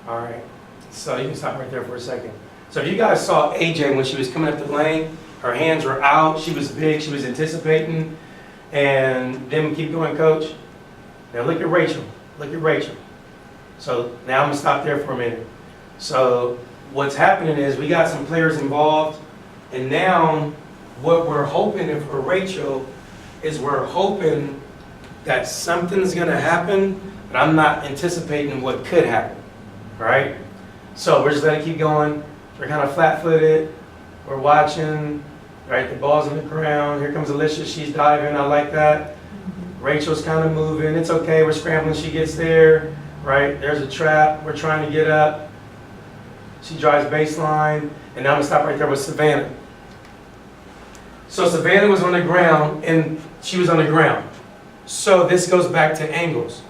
All right. So you can stop right there for a second. So if you guys saw AJ when she was coming up the lane, her hands were out, she was big, she was anticipating, and then we keep going, Coach. Now look at Rachel, So now I'm gonna stop there for a minute. So what's happening is we got some players involved, and now what we're hoping if we're Rachel is we're hoping that something's gonna happen, but I'm not anticipating what could happen, right? So we're just gonna keep going. We're kind of flat-footed. We're watching, right? The ball's on the ground. Here comes Alicia. She's diving. I like that. Rachel's kind of moving. It's okay. We're scrambling. She gets there. right? There's a trap, we're trying to get up. She drives baseline, and now I'm gonna stop right there with Savannah. So Savannah was on the ground, and she was on the ground. So this goes back to angles.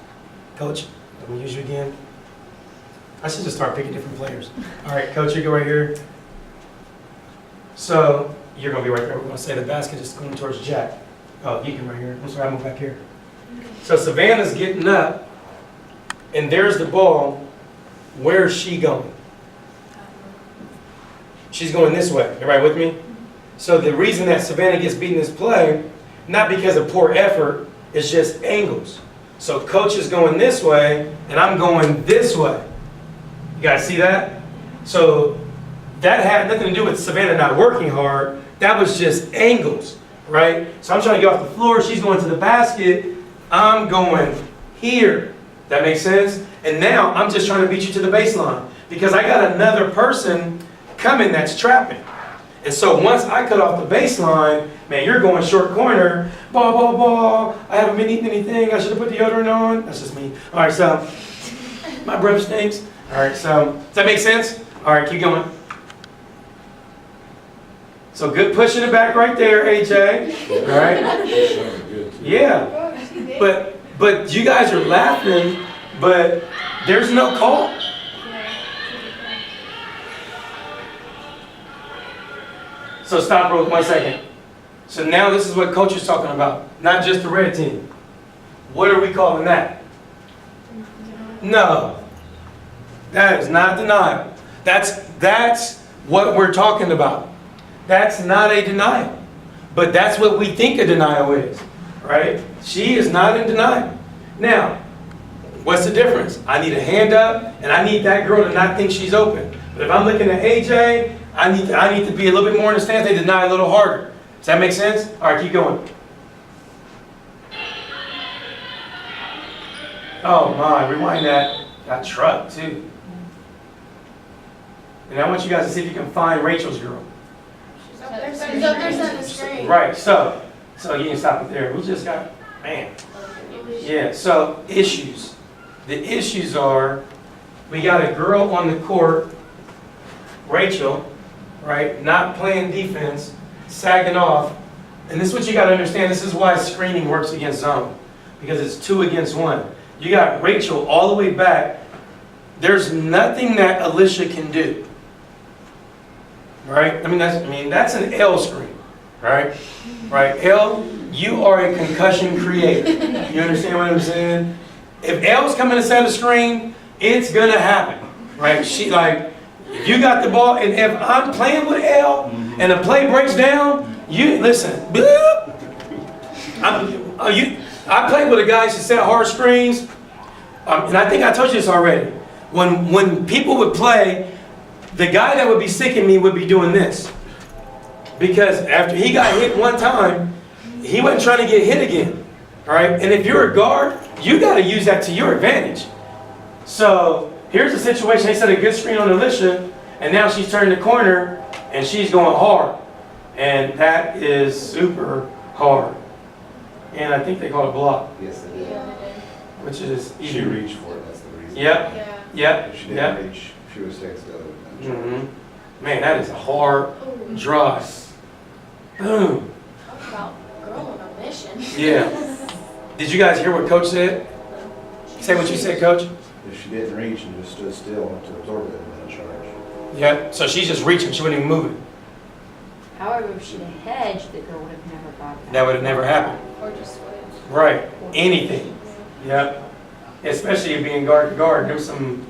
Coach, let me use you again. I should just start picking different players. All right, Coach, you go right here. So you're gonna be right there. We're gonna say the basket is going towards Jack. Oh, you can right here. I'm sorry, I moved back here. So Savannah's getting up, and there's the ball. Where's she going? She's going this way. Everybody with me? So the reason that Savannah gets beat in this play, not because of poor effort, it's just angles. So coach is going this way, and I'm going this way. You guys see that? So that had nothing to do with Savannah not working hard. That was just angles, right? So I'm trying to get off the floor. She's going to the basket. I'm going here. That makes sense? And now I'm just trying to beat you to the baseline because I got another person coming that's trapping. And so once I cut off the baseline, man, you're going short corner, ball, ball, ball. I haven't been eating anything. I should have put deodorant on. That's just me. All right, so my breath stinks. All right, so does that make sense? All right, keep going. So good pushing it back right there, AJ. All right. Yeah. But you guys are laughing, but there's no call. So stop real 1 second. So now this is what coach is talking about, not just the red team. What are we calling that? No. That is not denial. That's what we're talking about. That's not a denial. But that's what we think a denial is, right? She is not in denial. Now, what's the difference? I need a hand up, and I need that girl to not think she's open. But if I'm looking at AJ, I need to be a little bit more in the stance. They deny a little harder. Does that make sense? All right, keep going. Oh my, rewind that. Got truck too. And I want you guys to see if you can find Rachel's girl. She's up there on the screen. Right, so you can stop it there. We just got, man. Yeah, so issues. The issues are, we got a girl on the court, Rachel, right, not playing defense, sagging off. And this is what you got to understand. This is why screening works against zone, because it's 2 against 1. You got Rachel all the way back. There's nothing that Alicia can do, right? I mean that's an L screen, right? Right? L, you are a concussion creator. You understand what I'm saying? If L's coming to set a screen, it's gonna happen, right? She like. If you got the ball, and if I'm playing with L, and the play breaks down, you listen. I played with a guy who set hard screens, and I think I told you this already. When people would play, the guy that would be sicking me would be doing this, because after he got hit one time, he wasn't trying to get hit again. All right, and if you're a guard, you got to use that to your advantage. So. Here's a situation, they set a good screen on Alicia, and now she's turning the corner, and she's going hard. And that is super hard. And I think they call it a block, Yes, they did. which is She even. reached for it, that's the reason. Yep, Yeah. yep, If she yep. didn't reach, she would stay still. Man, that is a hard draw. Boom. Talk about girl on a mission. Yeah. Did you guys hear what Coach said? Say what you said, Coach. If she didn't reach and just stood still enough to absorb it, it would have been a charge. Yeah, so she's just reaching, she wasn't even moving. However, if she'd have hedged, the girl would have never got that. That would have never happened. Or just switch. Right, anything. Yep. Especially being guard to guard. There's some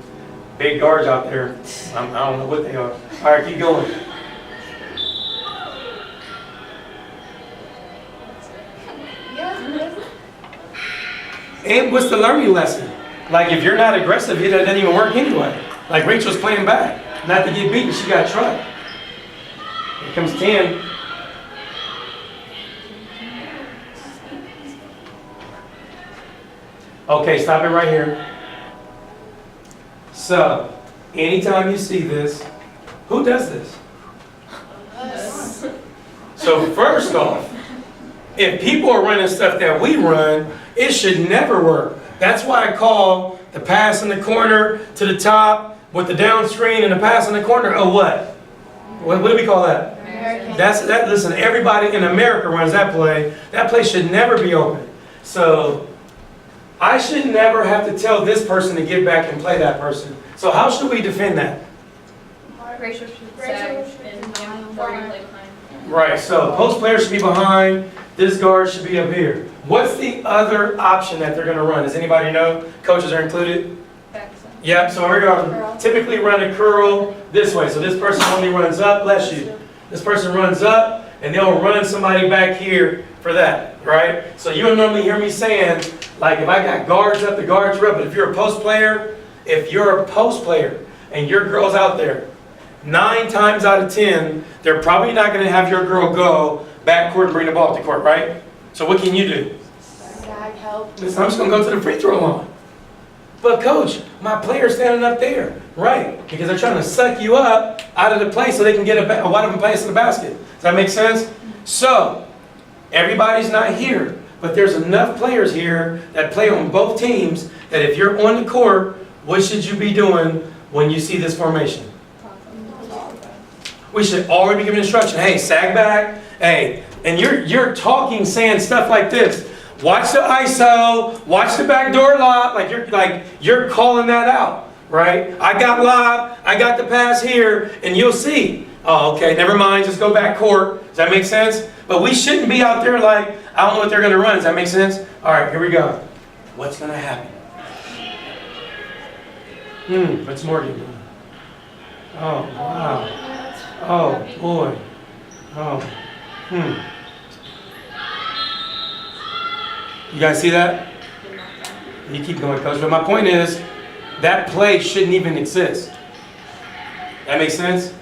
big guards out there. I don't know what they are. All right, keep going. Yeah. And what's the learning lesson? Like, if you're not aggressive, it doesn't even work anyway. Like, Rachel's playing back. Not to get beaten, she got trucked. Here comes 10. Okay, stop it right here. So, anytime you see this, who does this? Us. So first off, if people are running stuff that we run, it should never work. That's why I call the pass in the corner to the top with the down screen and the pass in the corner. Oh, what? What do we call that? American. Listen, everybody in America runs that play. That play should never be open. So I should never have to tell this person to get back and play that person. So how should we defend that? Rachel should Rachel say, should and Morgan play behind. Right, so post player should be behind, this guard should be up here. What's the other option that they're gonna run? Does anybody know? Coaches are included? Backside. Yep, so we're gonna typically run a curl this way. So this person only runs up, bless you. This person runs up, and they'll run somebody back here for that, right? So you'll normally hear me saying, like if I got guards up, the guards are up, but if you're a post player, and your girl's out there, 9 times out of 10, they're probably not gonna have your girl go back court and bring the ball to court, right? So what can you do? Sag help. Listen, I'm just gonna go to the free throw line. But coach, my player's standing up there. Right, because they're trying to suck you up out of the play so they can get a wide open place in the basket. Does that make sense? So, everybody's not here, but there's enough players here that play on both teams that if you're on the court, what should you be doing when you see this formation? We should already be giving instruction. Hey, sag back. Hey, and you're talking, saying stuff like this. Watch the ISO. Watch the backdoor lob. Like you're calling that out, right? I got lob. I got the pass here, and you'll see. Oh, okay. Never mind. Just go back court. Does that make sense? But we shouldn't be out there like I don't know what they're going to run. Does that make sense? All right, here we go. What's going to happen? What's Morgan doing? Oh, wow. Oh, boy. Oh, You guys see that? You keep going, coach. But my point is, that play shouldn't even exist. That makes sense?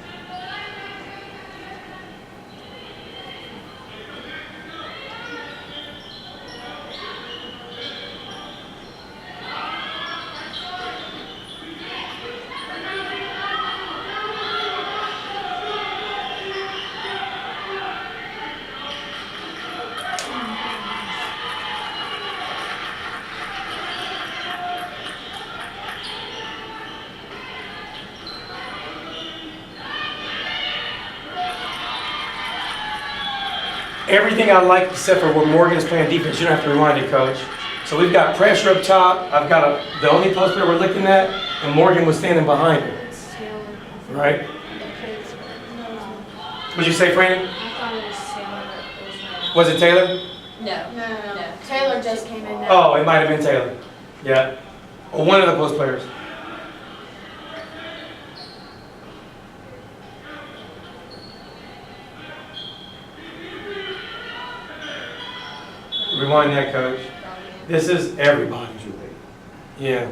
Everything I like except for where Morgan's playing defense, you don't have to rewind it, coach. So we've got pressure up top. I've got the only post player we're looking at, and Morgan was standing behind her. Right? What'd you say, Brandon? I thought it was Taylor that Was it Taylor? No. Taylor just came in now. Oh, it might have been Taylor. Yeah. Or one of the post players. Rewind that, coach. This is everybody. Yeah.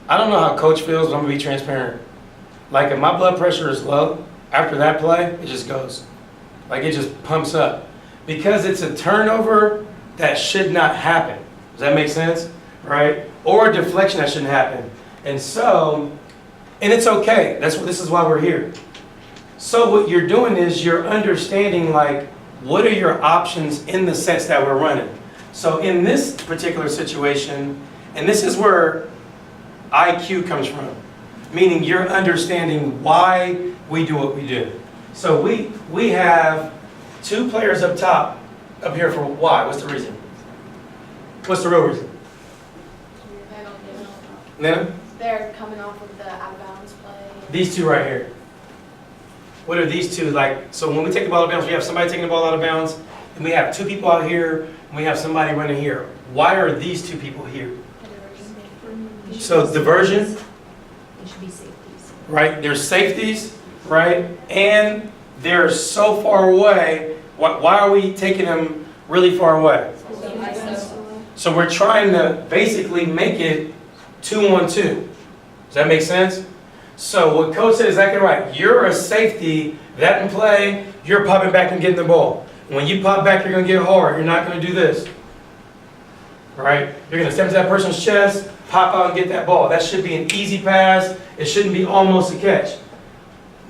I don't know how coach feels, but I'm going to be transparent. Like, if my blood pressure is low, after that play, it just goes. Like, it just pumps up. Because it's a turnover that should not happen. Does that make sense? Right? Or a deflection that shouldn't happen. And so, and it's okay. This is why we're here. So what you're doing is you're understanding, like, what are your options in the sets that we're running? So in this particular situation, and this is where IQ comes from, meaning you're understanding why we do what we do. So we have 2 players up top, up here for why? What's the reason? What's the real reason? They don't get it. Nana? They're coming off of the out of bounds play. These 2 right here. What are these 2 like? So when we take the ball out of bounds, we have somebody taking the ball out of bounds, and we have 2 people out here, and we have somebody running here. Why are these 2 people here? So diversion, It should be safeties. right? There's safeties, right? And they're so far away. Why are we taking them really far away? So we're trying to basically make it 2-on-2. Does that make sense? So what coach said is exactly right. You're a safety, that in play, you're popping back and getting the ball. When you pop back, you're going to get hard. You're not going to do this. Right? You're going to step to that person's chest, pop out and get that ball. That should be an easy pass. It shouldn't be almost a catch.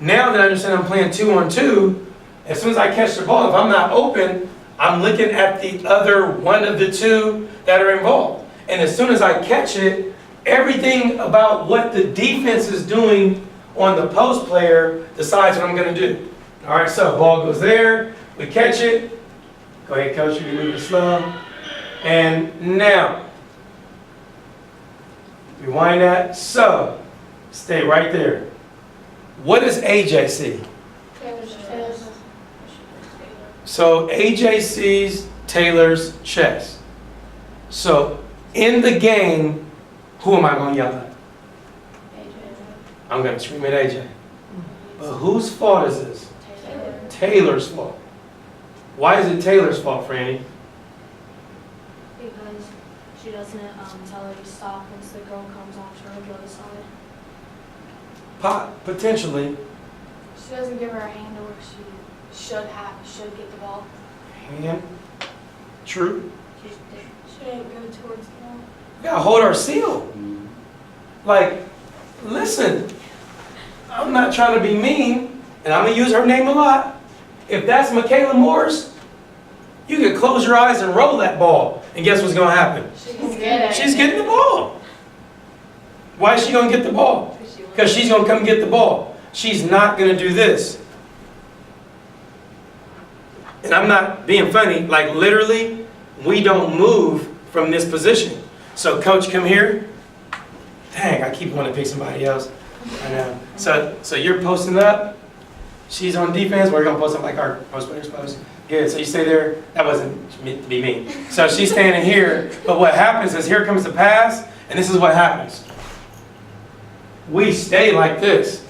Now that I understand I'm playing 2-on-2, as soon as I catch the ball, if I'm not open, I'm looking at the other one of the 2 that are involved. And as soon as I catch it, everything about what the defense is doing on the post player decides what I'm gonna do. All right, so ball goes there, we catch it. Go ahead, coach, you can move it slow. And now, rewind that, so, stay right there. What does AJ see? Taylor's. So AJ sees Taylor's chest. So in the game, who am I going to yell at? I'm going to scream at AJ. But whose fault is this? Taylor's fault. Why is it Taylor's fault, Franny? Because she doesn't tell her to stop once the girl comes off her the other side. Potentially. She doesn't give her a hand to where she should get the ball. Hand. True. She didn't go towards the ball. We got to hold our seal. Like, listen, I'm not trying to be mean, and I'm going to use her name a lot. If that's Michaela Morris, you can close your eyes and roll that ball, and guess what's going to happen? She's getting the ball. Why is she going to get the ball? Because she's going to come get the ball. She's not going to do this. And I'm not being funny. Like, literally, we don't move from this position. So, coach, come here. Dang, I keep wanting to pick somebody else. I know. So you're posting up. She's on defense. We're going to post up like our post players post. Good. So you stay there. That wasn't meant to be mean. So she's standing here. But what happens is here comes the pass, and this is what happens. We stay like this.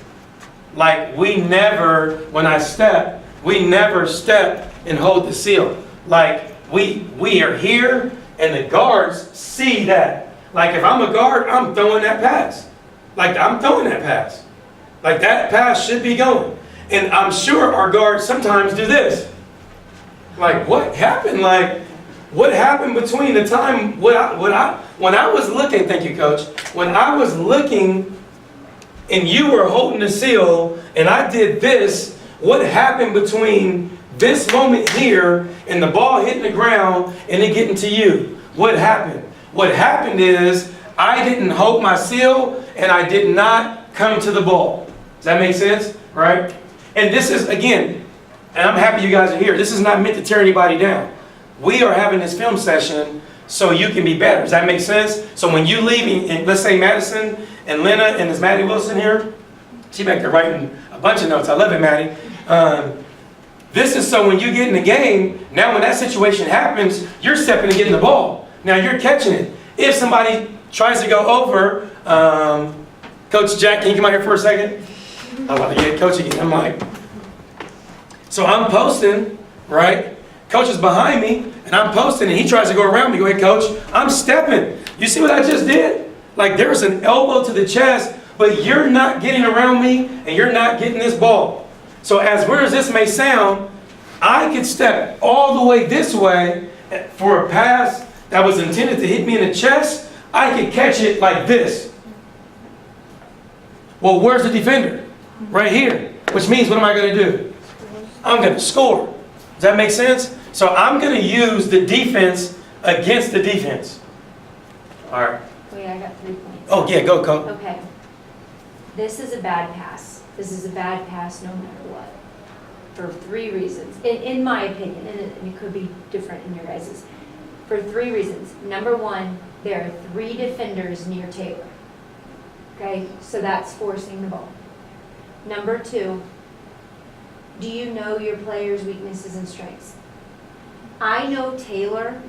Like we never, when I step, we never step and hold the seal. Like we are here, and the guards see that. Like if I'm a guard, I'm throwing that pass. Like I'm throwing that pass. Like that pass should be going. And I'm sure our guards sometimes do this. Like what happened? Like what happened between the time when I was looking, thank you coach, when I was looking and you were holding the seal and I did this, what happened between this moment here and the ball hitting the ground and it getting to you? What happened? What happened is I didn't hold my seal and I did not come to the ball. Does that make sense? Right? And this is, again, and I'm happy you guys are here. This is not meant to tear anybody down. We are having this film session so you can be better. Does that make sense? So when you leave, and let's say Madison and Lena and is Maddie Wilson here? She back there writing a bunch of notes. I love it, Maddie. This is so when you get in the game, now when that situation happens, you're stepping and getting the ball. Now you're catching it. If somebody tries to go over, Coach Jack, can you come out here for a second? I'm about to get Coach again. I'm like, so I'm posting, right? Coach is behind me, and I'm posting, and he tries to go around me. Go ahead, Coach. I'm stepping. You see what I just did? Like there's an elbow to the chest, but you're not getting around me, and you're not getting this ball. So as weird as this may sound, I could step all the way this way for a pass that was intended to hit me in the chest. I could catch it like this. Well, where's the defender? Right here. Which means what am I going to do? I'm going to score. Does that make sense? So I'm going to use the defense against the defense. All right. Wait, I got 3 points. Oh, yeah, go, Coach. Okay. This is a bad pass. This is a bad pass no matter what. For 3 reasons. In my opinion, and it could be different in your guys's. For 3 reasons. Number 1, there are 3 defenders near Taylor. Okay, so that's forcing the ball. Number 2, do you know your player's weaknesses and strengths? I know Taylor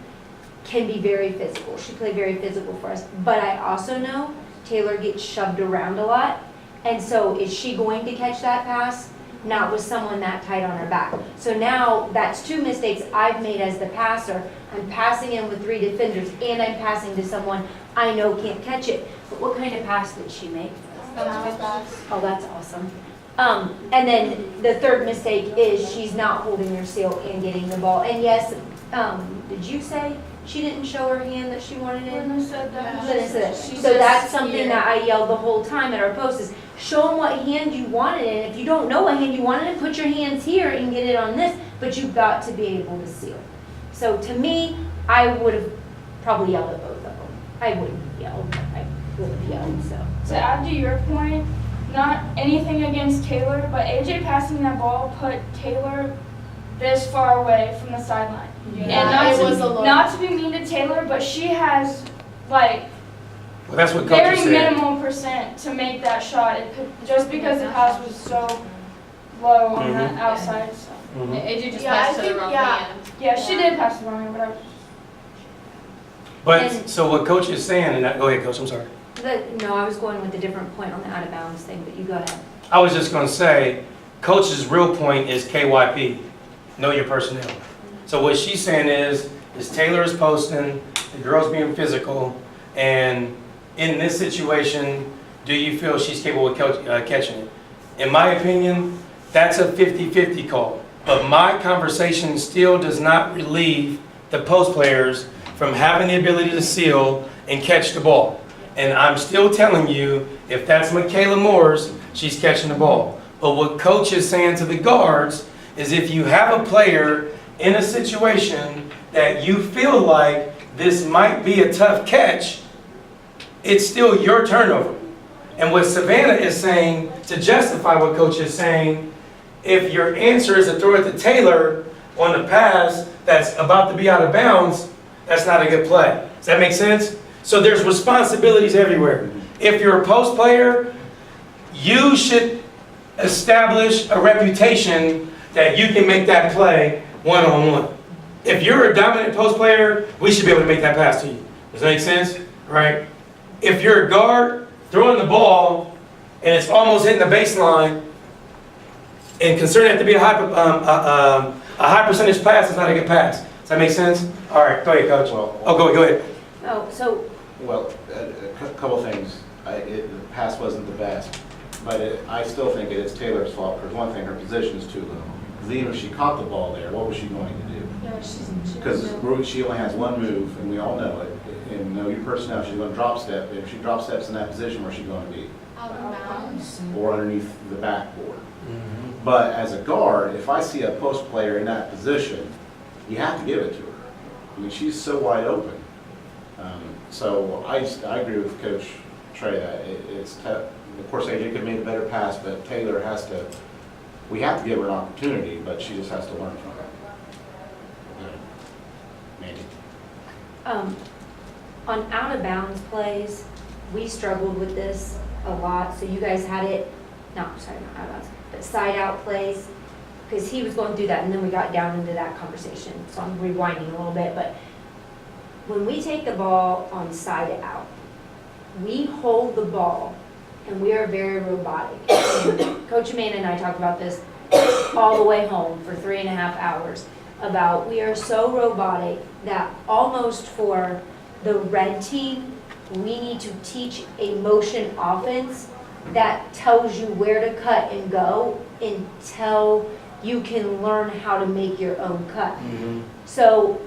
can be very physical. She played very physical for us. But I also know Taylor gets shoved around a lot. And so is she going to catch that pass? Not with someone that tight on her back. So now that's 2 mistakes I've made as the passer. I'm passing in with 3 defenders and I'm passing to someone I know can't catch it. But what kind of pass did she make? Oh, that's awesome. And then the 3rd mistake is she's not holding her seal and getting the ball. And yes, did you say she didn't show her hand that she wanted it? Linda said that. Linda said that. So that's something that I yelled the whole time at our post is show them what hand you wanted it. And if you don't know what hand you wanted it, put your hands here and get it on this. But you've got to be able to seal. So to me, I would have probably yelled at both of them. I wouldn't yell. with the field, so. To add to your point, not anything against Taylor, but AJ passing that ball put Taylor this far away from the sideline. And Yeah, it was a little. not to be mean to Taylor, but she has like Well, that's what very coaches said. minimal percent to make that shot. Just because the pass was so low on that outside. So. Mhm. AJ just Yeah, I passed to the think- wrong yeah. hand. Yeah, she did pass the wrong way, but I was But, so what coach is saying, and go ahead, coach, I'm sorry. No, I was going with a different point on the out of bounds thing, but you go ahead. I was just gonna say, coach's real point is KYP, know your personnel. So what she's saying is Taylor is posting, the girl's being physical, and in this situation, do you feel she's capable of catching it? In my opinion, that's a 50-50 call. But my conversation still does not relieve the post players from having the ability to seal and catch the ball. And I'm still telling you, if that's Michaela Moore's, she's catching the ball. But what coach is saying to the guards is if you have a player in a situation that you feel like this might be a tough catch, it's still your turnover. And what Savannah is saying, to justify what coach is saying, if your answer is to throw it to Taylor on the pass that's about to be out of bounds, that's not a good play. Does that make sense? So there's responsibilities everywhere. If you're a post player, you should establish a reputation that you can make that play one-on-one. If you're a dominant post player, we should be able to make that pass to you. Does that make sense? Right? If you're a guard throwing the ball and it's almost hitting the baseline, and considering it to be a high percentage pass, it's not a good pass. Does that make sense? All right, go ahead, coach. Well, Go ahead. Oh, so, Well, a couple things. The pass wasn't the best, but I still think it is Taylor's fault. For one thing, her position is too low. Because even if she caught the ball there, what was she going to do? yeah, she Because she only has one move, and we all know it. And know your personnel, she's going to drop step. If she drop steps in that position, where's she going to be? Out of bounds. Or underneath the backboard. But as a guard, if I see a post player in that position, you have to give it to her. I mean, she's so wide open. So I agree with Coach Trey that it's tough. Of course, AJ could have made a better pass, but Taylor has to, we have to give her an opportunity, but she just has to learn from it. Mandy? on out of bounds plays, we struggled with this a lot, so you guys had it, no, sorry, not out of bounds, but side out plays, because he was going through that, and then we got down into that conversation, so I'm rewinding a little bit, but when we take the ball on side out, we hold the ball, and we are very robotic. And Coach Amanda and I talked about this all the way home for 3.5 hours, about we are so robotic that almost for the red team, we need to teach a motion offense that tells you where to cut and go until you can learn how to make your own cut. So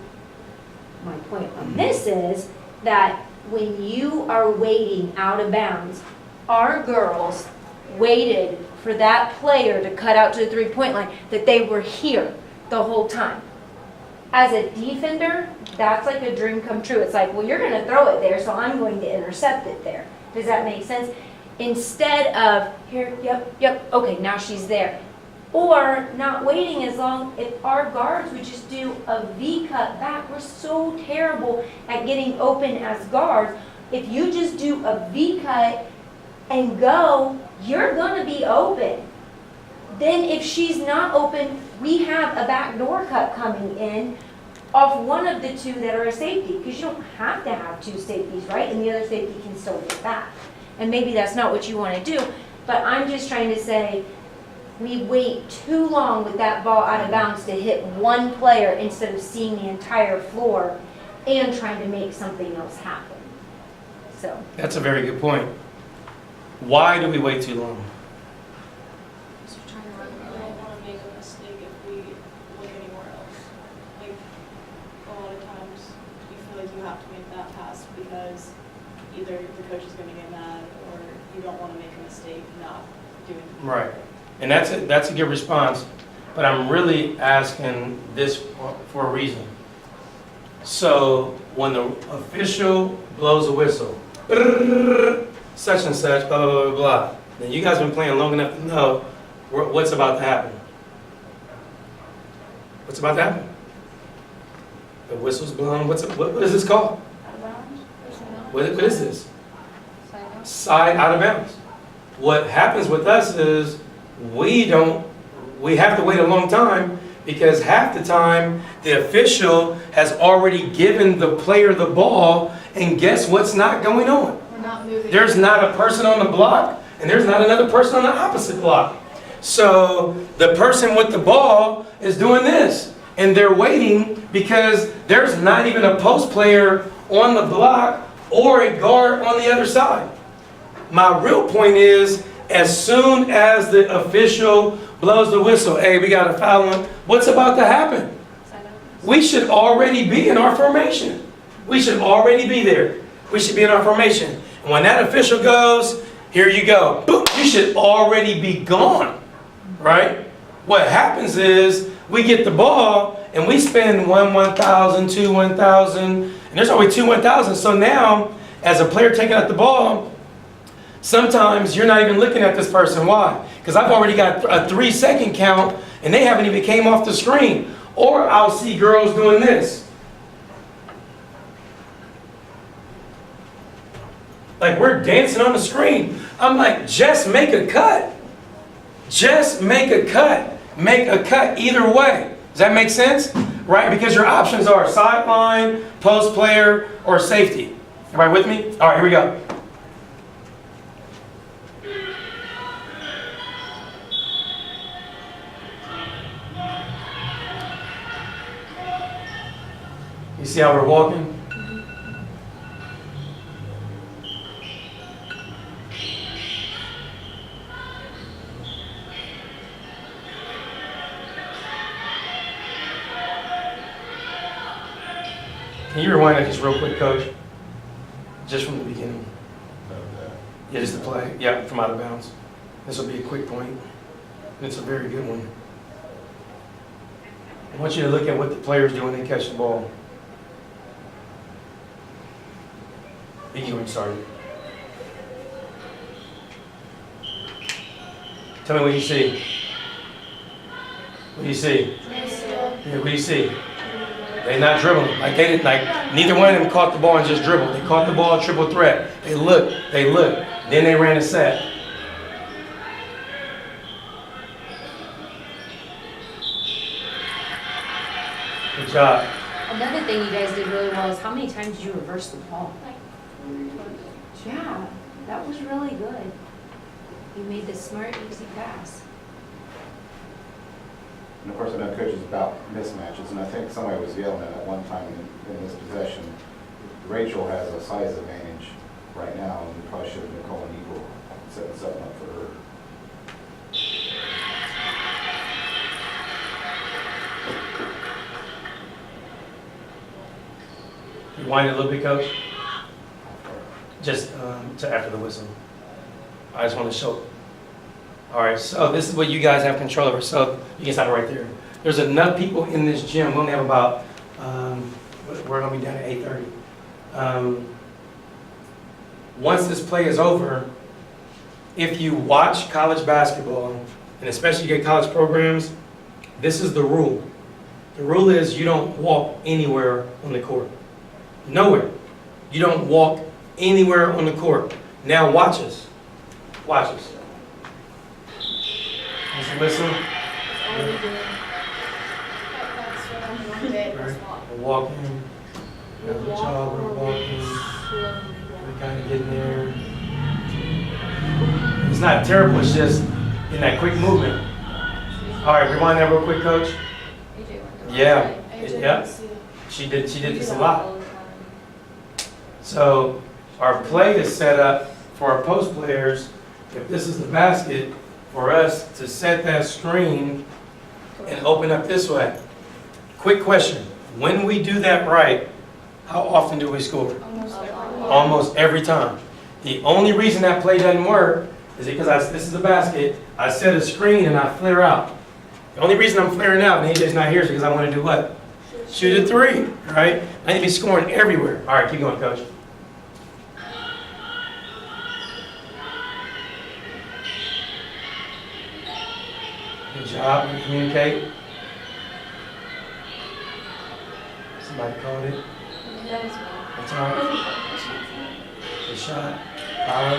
my point on this is that when you are waiting out of bounds, our girls waited for that player to cut out to the three-point line, that they were here the whole time. As a defender, that's like a dream come true. It's like, well, you're going to throw it there, so I'm going to intercept it there. Does that make sense? Instead of, here, yep, okay, now she's there. Or not waiting as long, if our guards would just do a V cut back. We're so terrible at getting open as guards. If you just do a V cut and go, you're gonna be open. Then if she's not open, we have a backdoor cut coming in off one of the two that are a safety, because you don't have to have two safeties, right? And the other safety can still get back. And maybe that's not what you want to do, but I'm just trying to say, we wait too long with that ball out of bounds to hit one player instead of seeing the entire floor and trying to make something else happen. So, That's a very good point. Why do we wait too long? We don't want to make a mistake if we look anywhere else. Like, a lot of times, you feel like you have to make that pass because either the coach is going to get mad or you don't want to make a mistake not doing it. Right. And that's a good response, but I'm really asking this for a reason. So when the official blows a whistle, such and such, blah, blah, blah, blah, blah. Then you guys been playing long enough to know what's about to happen. What's about to happen? The whistle's blown. What is this called? Out of bounds? What is this? Side out of bounds. What happens with us is we have to wait a long time because half the time the official has already given the player the ball, and guess what's not going on? We're not moving. There's not a person on the block, and there's not another person on the opposite block. So the person with the ball is doing this, and they're waiting because there's not even a post player on the block or a guard on the other side. My real point is, as soon as the official blows the whistle, hey, we got a foul on, what's about to happen? We should already be in our formation. We should already be there. We should be in our formation. And when that official goes, here you go. Boom, you should already be gone, right? What happens is we get the ball and we spend 1,000, 2, 1,000, and there's always 2 1,000. So now, as a player taking out the ball, sometimes you're not even looking at this person. Why? Because I've already got a 3-second count and they haven't even came off the screen. Or I'll see girls doing this. Like we're dancing on the screen. I'm like, just make a cut. Just make a cut. Make a cut either way. Does that make sense? Right? Because your options are sideline, post player, or safety. Everybody with me? All right, here we go. You see how we're walking? Can you rewind that just real quick, Coach? Just from the beginning. Yeah, just the play. Yeah, from out of bounds. This will be a quick point. And it's a very good one. I want you to look at what the players do when they catch the ball. Biggie when started. Tell me what you see. What do you see? Yeah, what do you see? They're not dribbling. Like they didn't. Like neither one of them caught the ball and just dribbled. They caught the ball, triple threat. They looked. Then they ran a set. Good job. Another thing you guys did really well is how many times did you reverse the ball? Yeah, that was really good. You made the smart, easy pass. And of course, I know coaches about mismatches, and I think somebody was yelling at one time in this possession. Rachel has a size advantage right now, and we probably should have been calling equal, setting something up for her. Rewind it a little bit, Coach. Just to after the whistle. I just want to show. All right, so this is what you guys have control over. So you can stop it right there. There's enough people in this gym. We only have about, we're going to be down at 8:30. Once this play is over, if you watch college basketball, and especially get college programs, this is the rule. The rule is you don't walk anywhere on the court. Nowhere. You don't walk anywhere on the court. Now watch us. Watch us. Listen. We're walking. Good job. We're walking. We're kind of getting there. It's not terrible. It's just in that quick movement. All right, rewind that real quick, Coach. Yeah. Yeah. She did this a lot. So our play is set up for our post players. If this is the basket, for us to set that screen and open up this way. Quick question. When we do that right, how often do we score? Almost every time. The only reason that play doesn't work is because this is the basket, I set a screen and I flare out. The only reason I'm flaring out and AJ's not here is because I want to do what? Shoot a three, right? I need to be scoring everywhere. All right, keep going, Coach. Good job, you communicate. Somebody called it. That's all right. Good shot. Power.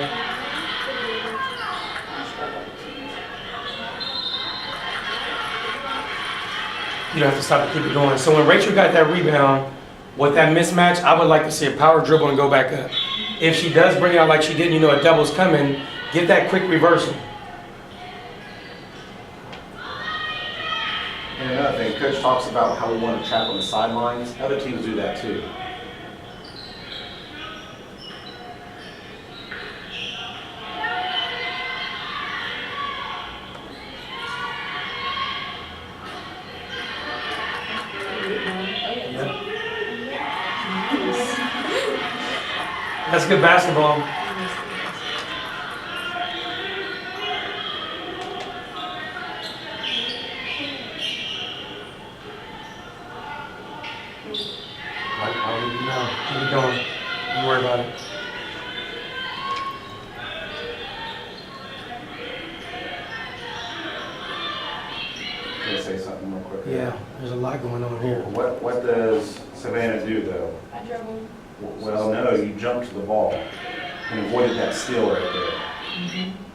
You don't have to stop to keep it going. So when Rachel got that rebound, with that mismatch, I would like to see a power dribble and go back up. If she does bring it out like she did, you know a double's coming, get that quick reversal. And another thing, coach talks about how we want to trap on the sidelines. Other teams do that too. Yep. That's good basketball. I don't even know. Keep it going. Don't worry about it. Can I say something real quick? Yeah, there's a lot going on here. What does Savannah do though? I dribbled. Well, no, you jumped to the ball and avoided that steal right there.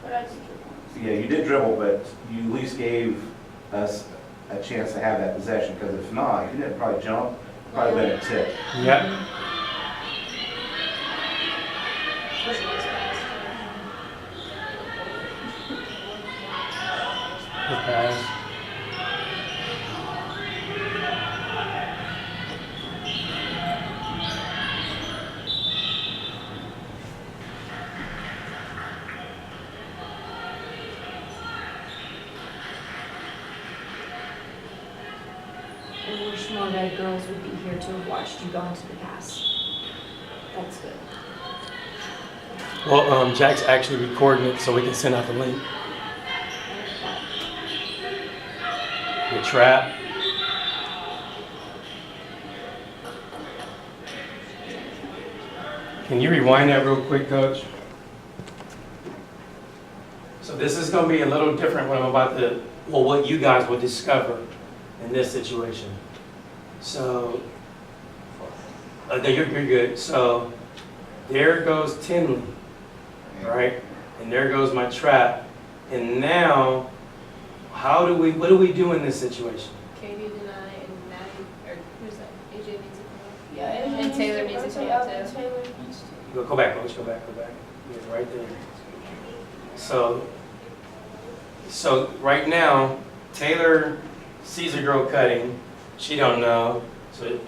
But I did dribble. Yeah, you did dribble, but you at least gave us a chance to have that possession, because if not, if you didn't probably jump, probably been a tip. Yep. Good pass. I wish more red girls would be here to have watched you go into the pass. That's good. Well, Jack's actually recording it so we can send out the link. The trap. Can you rewind that real quick, Coach? So this is going to be a little different what I'm about to, well, what you guys will discover in this situation. So, you're good. So, there goes Tinley, right? And there goes my trap. And now, what do we do in this situation? Katie, Denai, and Maddie, or who's that? AJ needs to come up. Yeah, And Taylor needs to rotate come up out, too. Taylor needs to. Go back, Coach, go back. Yeah, right there. So right now, Taylor sees a girl cutting. She don't know.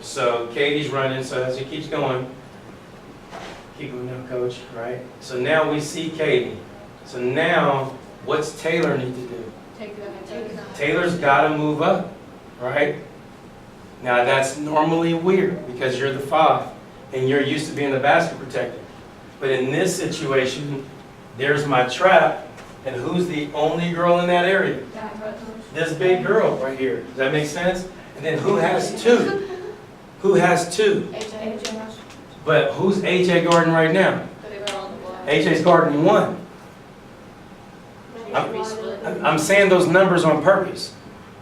So Katie's running, so as he keeps going, keep going now, Coach, right? So now we see Katie. So now, what's Taylor need to do? Take that. Taylor's got to move up, right? Now that's normally weird because you're the 5 and you're used to being the basket protector. But in this situation, there's my trap, and who's the only girl in that area? This big girl right here. Does that make sense? And then who has 2? Who has 2? AJ. But who's AJ guarding right now? They're on the block. AJ's guarding 1. I'm saying those numbers on purpose.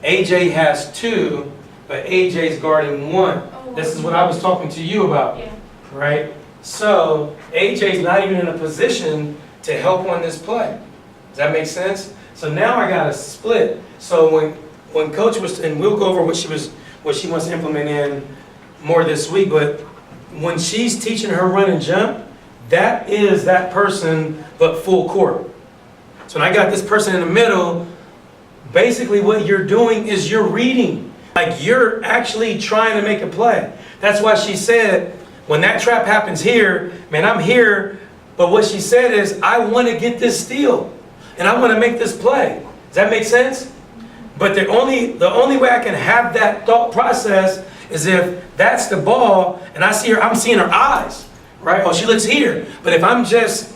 AJ has 2, but AJ's guarding 1. This is what I was talking to you about, Yeah. right? So AJ's not even in a position to help on this play. Does that make sense? So now I got a split. So when Coach was, and we'll go over what she wants to implement in more this week, but when she's teaching her run and jump, that is that person, but full court. So when I got this person in the middle, basically what you're doing is you're reading. Like you're actually trying to make a play. That's why she said, when that trap happens here, man, I'm here. But what she said is, I want to get this steal. And I want to make this play. Does that make sense? But the only way I can have that thought process is if that's the ball and I see her, I'm seeing her eyes, right? Oh, she looks here. But if I'm just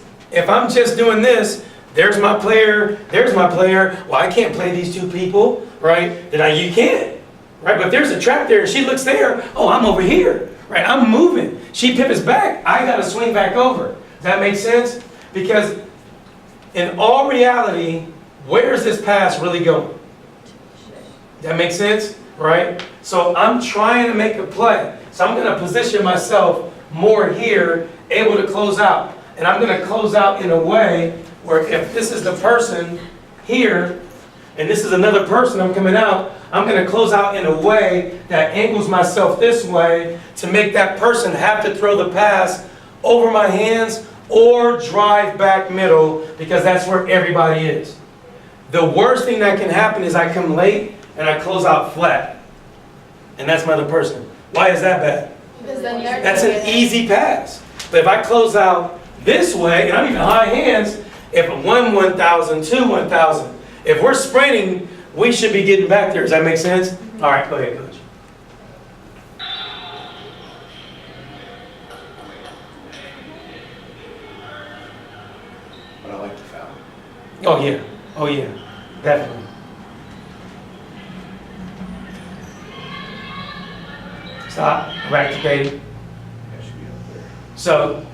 doing this, there's my player, well, I can't play these 2 people, right? You can't, right? But if there's a trap there and she looks there, oh, I'm over here, right? I'm moving. She pivots back, I got to swing back over. Does that make sense? Because in all reality, where is this pass really going? That makes sense, right? So I'm trying to make a play. So I'm gonna position myself more here, able to close out. And I'm gonna close out in a way where if this is the person here, and this is another person I'm coming out, I'm gonna close out in a way that angles myself this way to make that person have to throw the pass over my hands or drive back middle, because that's where everybody is. The worst thing that can happen is I come late and I close out flat. And that's my other person. Why is that bad? Because then they're. That's an easy pass. But if I close out this way, and I'm even high hands, if 1,000, 1,000, if we're sprinting, we should be getting back there. Does that make sense? All right, go ahead, coach. But I like the foul. Oh yeah, definitely. Stop, back to Katie. That should be up there. So,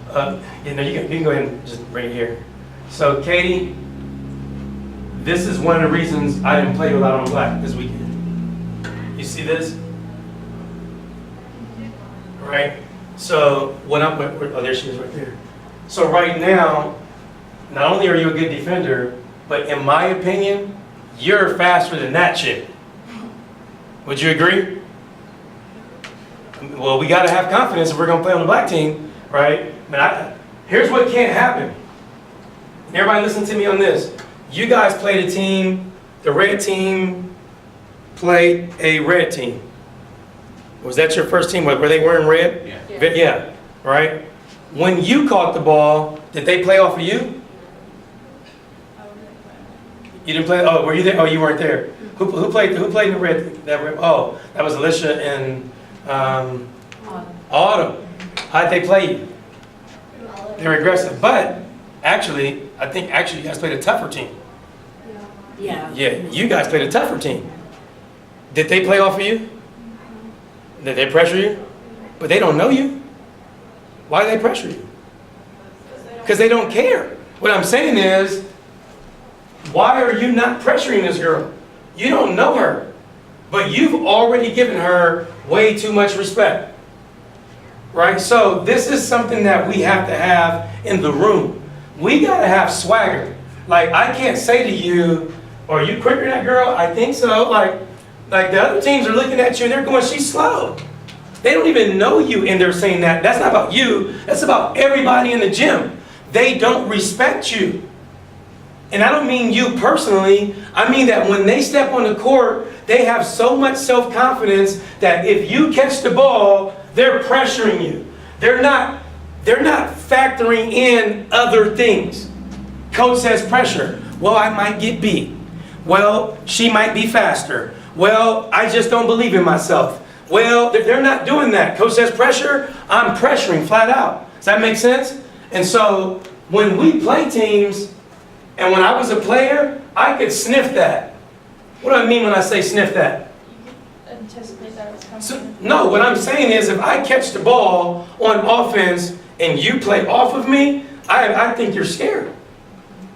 you can go ahead and just bring it here. So Katie, this is one of the reasons I didn't play without on black this weekend. You see this? Right? So when I'm, oh, there she is right there. So right now, not only are you a good defender, but in my opinion, you're faster than that chick. Would you agree? Well, we got to have confidence if we're going to play on the black team, right? Here's what can't happen. And everybody listen to me on this. You guys played a team, the red team played a red team. Was that your first team? Were they wearing red? Yeah. Yeah, right? When you caught the ball, did they play off of you? You didn't play? Oh, were you there? Oh, you weren't there. Who played in the red? Oh, that was Alicia and Autumn. How'd they play you? They were aggressive, but actually, I think you guys played a tougher team. Yeah. Yeah, you guys played a tougher team. Did they play off of you? Did they pressure you? But they don't know you. Why do they pressure you? Because they don't care. What I'm saying is, why are you not pressuring this girl? You don't know her, but you've already given her way too much respect. Right? So this is something that we have to have in the room. We got to have swagger. Like, I can't say to you, are you quicker than that girl? I think so. Like the other teams are looking at you and they're going, she's slow. They don't even know you and they're saying that. That's not about you. That's about everybody in the gym. They don't respect you. And I don't mean you personally. I mean that when they step on the court, they have so much self-confidence that if you catch the ball, they're pressuring you. They're not factoring in other things. Coach says pressure. Well, I might get beat. Well, she might be faster. Well, I just don't believe in myself. Well, they're not doing that. Coach says pressure, I'm pressuring flat out. Does that make sense? And so when we play teams, and when I was a player, I could sniff that. What do I mean when I say sniff that? Anticipate that it's coming. So, no, what I'm saying is if I catch the ball on offense and you play off of me, I think you're scared.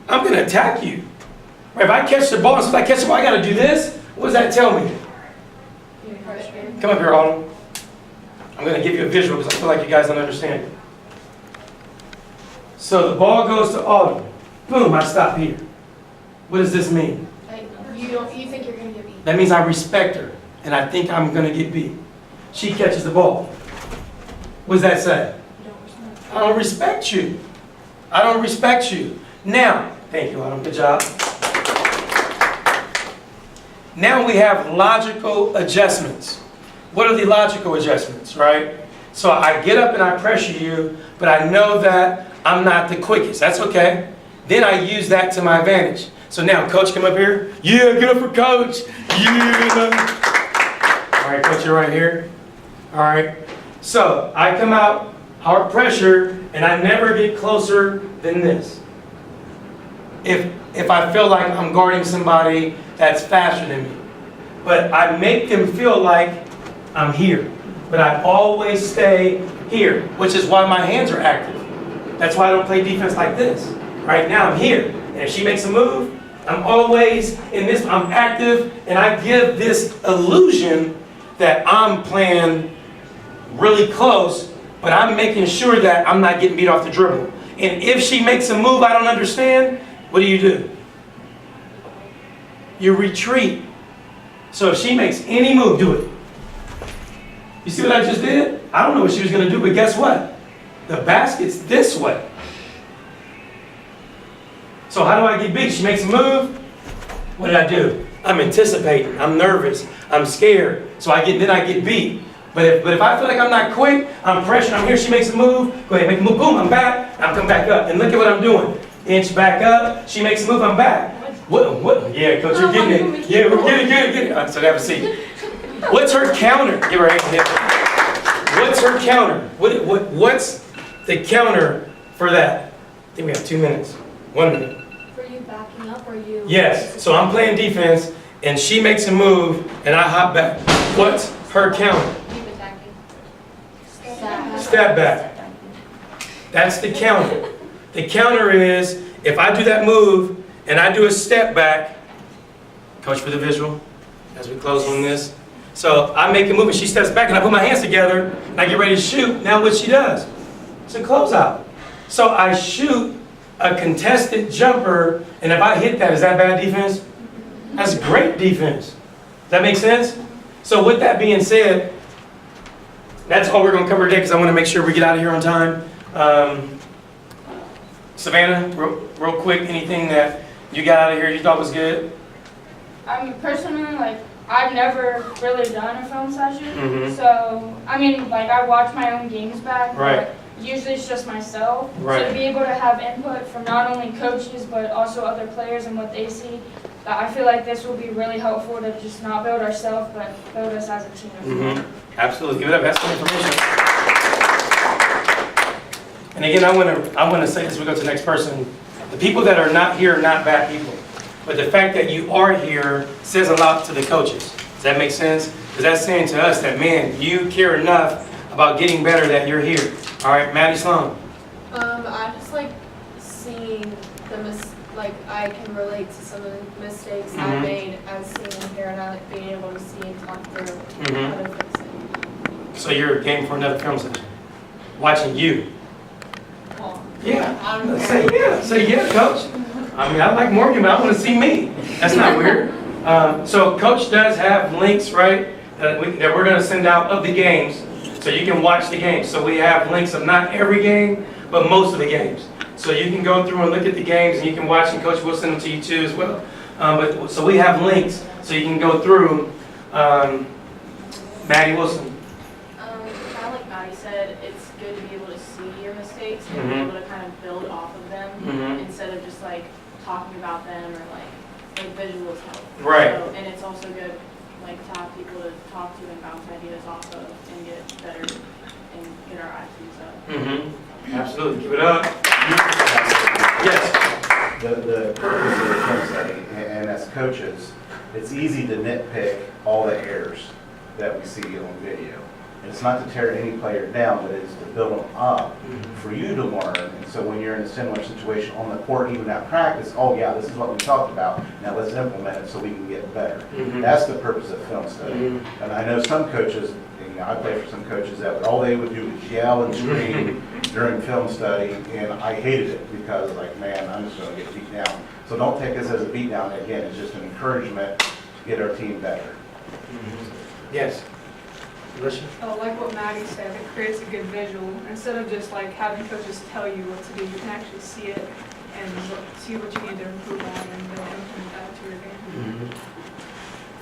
I'm going to attack you. If I catch the ball, I got to do this, what does that tell me? Come up here, Autumn. I'm going to give you a visual because I feel like you guys don't understand it. So the ball goes to Autumn. Boom, I stop here. What does this mean? Like, you think you're gonna get beat. That means I respect her, and I think I'm going to get beat. She catches the ball. What does that say? I don't respect you. I don't respect you. Now, thank you, Autumn. Good job. Now we have logical adjustments. What are the logical adjustments, right? So I get up and I pressure you, but I know that I'm not the quickest. That's okay. Then I use that to my advantage. So now, coach, come up here. Yeah, get up for coach. Yeah. All right, coach, you're right here. All right. So I come out, hard pressure, and I never get closer than this. If I feel like I'm guarding somebody that's faster than me. But I make them feel like I'm here. But I always stay here, which is why my hands are active. That's why I don't play defense like this. Right now I'm here. And if she makes a move, I'm always in this, I'm active, and I give this illusion that I'm playing really close, but I'm making sure that I'm not getting beat off the dribble. And if she makes a move I don't understand, what do? You retreat. So if she makes any move, do it. You see what I just did? I don't know what she was going to do, but guess what? The basket's this way. So how do I get beat? She makes a move. What did I do? I'm anticipating. I'm nervous. I'm scared. So then I get beat. But if I feel like I'm not quick, I'm pressured, I'm here, she makes a move, go ahead, make a move, boom, I'm back, I'm come back up. And look at what I'm doing. Inch back up, she makes a move, I'm back. What? Yeah, coach, you're getting it. Yeah, we're getting it. So have a seat. What's her counter? Give her a hand. What's her counter? What's the counter for that? I think we have 2 minutes. 1 minute. For you backing up or you? Yes, so I'm playing defense, and she makes a move, and I hop back. What's her counter? Keep attacking. Step back. That's the counter. The counter is, if I do that move, and I do a step back, coach for the visual, as we close on this. So I make a move, and she steps back, and I put my hands together, and I get ready to shoot. Now what she does? It's a closeout. So I shoot a contested jumper, and if I hit that, is that bad defense? That's great defense. Does that make sense? So with that being said, that's all we're going to cover today because I want to make sure we get out of here on time. Savannah, real quick, anything that you got out of here you thought was good? I mean, personally, like, I've never really done a film session. Mhm. So, I mean, like, I watch my own games back. Right. But usually it's just myself. Right. So to be able to have input from not only coaches, but also other players and what they see, I feel like this will be really helpful to just not build ourselves, but build us as a team as well. Absolutely. Give it up. That's some information. And again, I want to say this as we go to the next person. The people that are not here are not bad people. But the fact that you are here says a lot to the coaches. Does that make sense? Because that's saying to us that, man, you care enough about getting better that you're here. All right, Maddie Sloan. I just like seeing like I can relate to some of the mistakes I made as seeing here and I like being able to see and talk through how to fix it. So you're game for another film session. Watching you. Well, Yeah. Say yeah, coach. I mean, I like Morgan, but I want to see me. That's not weird. So coach does have links, right, that we're going to send out of the games so you can watch the games. So we have links of not every game, but most of the games. So you can go through and look at the games and you can watch, and coach will send them to you too as well. So we have links so you can go through. Maddie Wilson. Kind of like Maddie said, it's good to be able to see your mistakes and be able to kind of build off of them instead of just like talking about them or like visuals help. Right. So, and it's also good like to have people to talk to and bounce ideas off of and get better and get our IQs up. Absolutely. Give it up. Yes. The purpose of the film study, and as coaches, it's easy to nitpick all the errors that we see on video. And it's not to tear any player down, but it's to build them up for you to learn. And so when you're in a similar situation on the court, even at practice, oh yeah, this is what we talked about. Now let's implement it so we can get better. That's the purpose of film study. And I know some coaches, I play for some coaches that all they would do was yell and scream during film study, and I hated it because like, man, I'm just going to get beat down. So don't take this as a beat down. Again, it's just an encouragement to get our team better. Yes. Alicia? Oh, like what Maddie said, it creates a good visual. Instead of just like having coaches tell you what to do, you can actually see it and see what you need to improve on and then implement that to your game.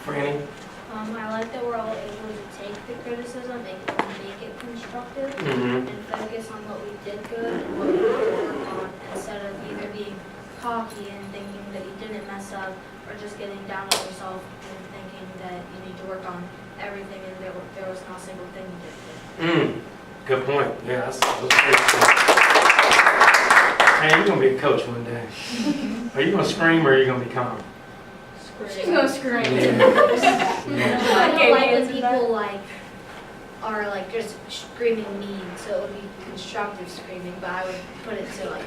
Franny? I like that we're all able to take the criticism and make it constructive and focus on what we did good and what we need to work on instead of either being cocky and thinking that you didn't mess up or just getting down on yourself and thinking that you need to work on everything and there was not a single thing you did. Good point. Yeah, that's great. Man, you're going to be a coach one day. Are you going to scream or are you going to be calm? She's gonna scream. Yeah. I don't like when people like are like just screaming mean, so it would be constructive screaming, but I would put it to like,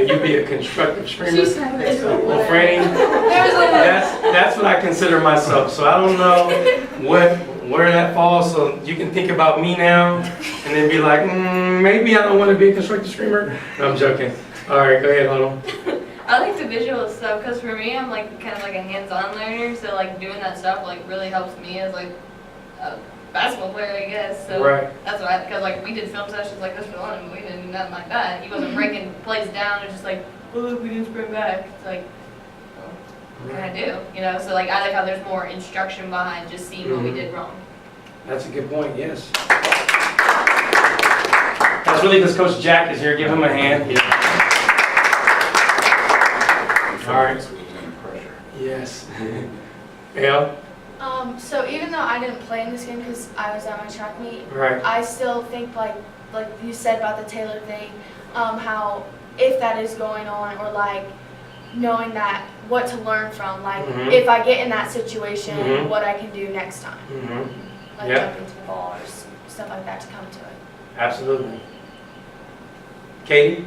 You'd be a constructive screamer. She said it. Well, Franny, that's what I consider myself. So I don't know where that falls. So you can think about me now and then be like, maybe I don't want to be a constructive screamer. No, I'm joking. All right, go ahead, Lolo. I like the visual stuff because for me, I'm like kind of like a hands-on learner, so like doing that stuff like really helps me as like a basketball player, I guess. So Right. that's why, because like we did film sessions like this for London, but we didn't do nothing like that. He wasn't breaking plays down and just like, oh look, we didn't sprint back. It's like, well, what can I do? You know, so like I like how there's more instruction behind just seeing what we did wrong. That's a good point, yes. That's really because Coach Jack is here. Give him a hand. All right. Yes. Yeah, So even though I didn't play in this game because I was at my track meet, right. I still think like you said about the Taylor thing, how if that is going on or like knowing that what to learn from, like if I get in that situation, what I can do next time, like Yeah. jump into the ball or stuff like that to come to it. Absolutely. Katie?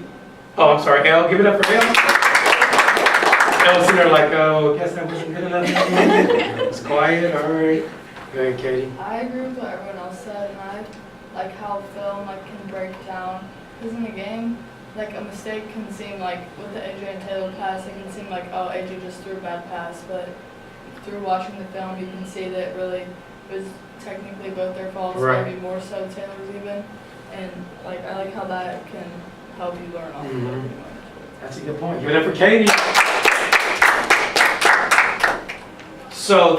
Oh, I'm sorry, Elle. Give it up for Elle. Elle's in there like, oh, guess that wasn't good enough. It's quiet, all right. Go ahead, Katie. I agree with what everyone else said, and I like how film like can break down. Because in the game, like a mistake can seem like with the AJ and Taylor pass, it can seem like, oh, AJ just threw a bad pass, but through watching the film, you can see that it really was technically both their faults, Right. maybe more so Taylor's even. And like I like how that can help you learn off of it. pretty much. That's a good point. Give it up for Katie. So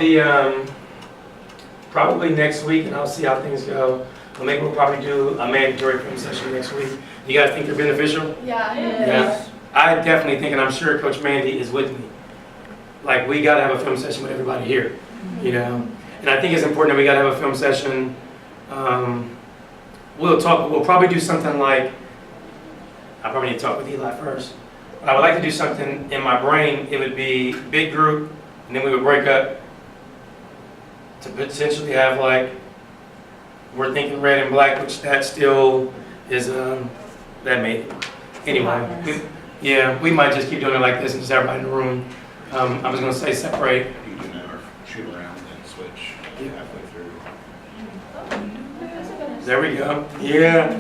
probably next week, and I'll see how things go. Well, maybe we'll probably do a mandatory film session next week. You guys think they're beneficial? Yeah. Yeah. I definitely think, and I'm sure Coach Mandy is with me. Like, we gotta have a film session with everybody here, you know? And I think it's important that we gotta have a film session. We'll probably do something like, I probably need to talk with Eli first. But I would like to do something in my brain. It would be big group, and then we would break up to potentially have like, we're thinking red and black, which that still is, that may, anyway. We might just keep doing it like this and just everybody in the room. I was gonna say separate. You can never shoot around and switch halfway through. There we go. Yeah.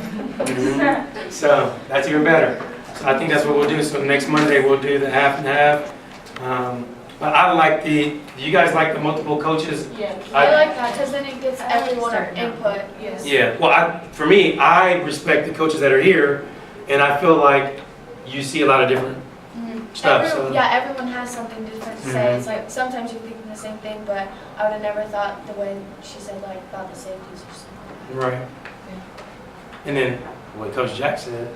So that's even better. So I think that's what we'll do. So next Monday we'll do the half and half. But I like do you guys like the multiple coaches? Yeah. I like that because then it gets everyone input. Yes. Yeah. Well, for me, I respect the coaches that are here, and I feel like you see a lot of different stuff. So. Everyone has something different to say. It's like sometimes you're thinking the same thing, but I would have never thought the way she said like about the safeties or something. Right. And then what Coach Jack said,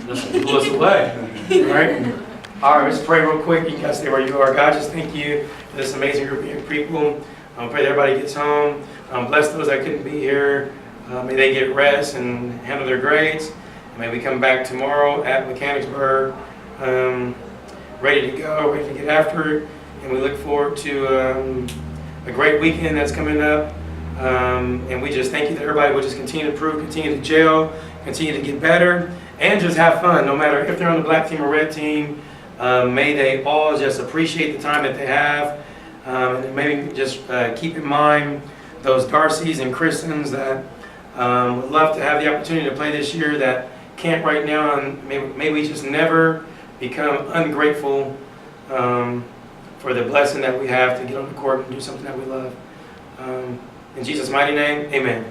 just blew us away. Right? All right, let's pray real quick. You guys stay where you are. God, just thank you for this amazing group of people. Pray that everybody gets home. Bless those that couldn't be here. May they get rest and handle their grades. May we come back tomorrow at Mechanicsburg, ready to go, ready to get after it. And we look forward to a great weekend that's coming up. And we just thank you that everybody will just continue to improve, continue to gel, continue to get better, and just have fun, no matter if they're on the black team or red team. May they all just appreciate the time that they have. And maybe just keep in mind those Darcys and Kristens that would love to have the opportunity to play this year that can't right now, and may we just never become ungrateful for the blessing that we have to get on the court and do something that we love. In Jesus' mighty name, amen.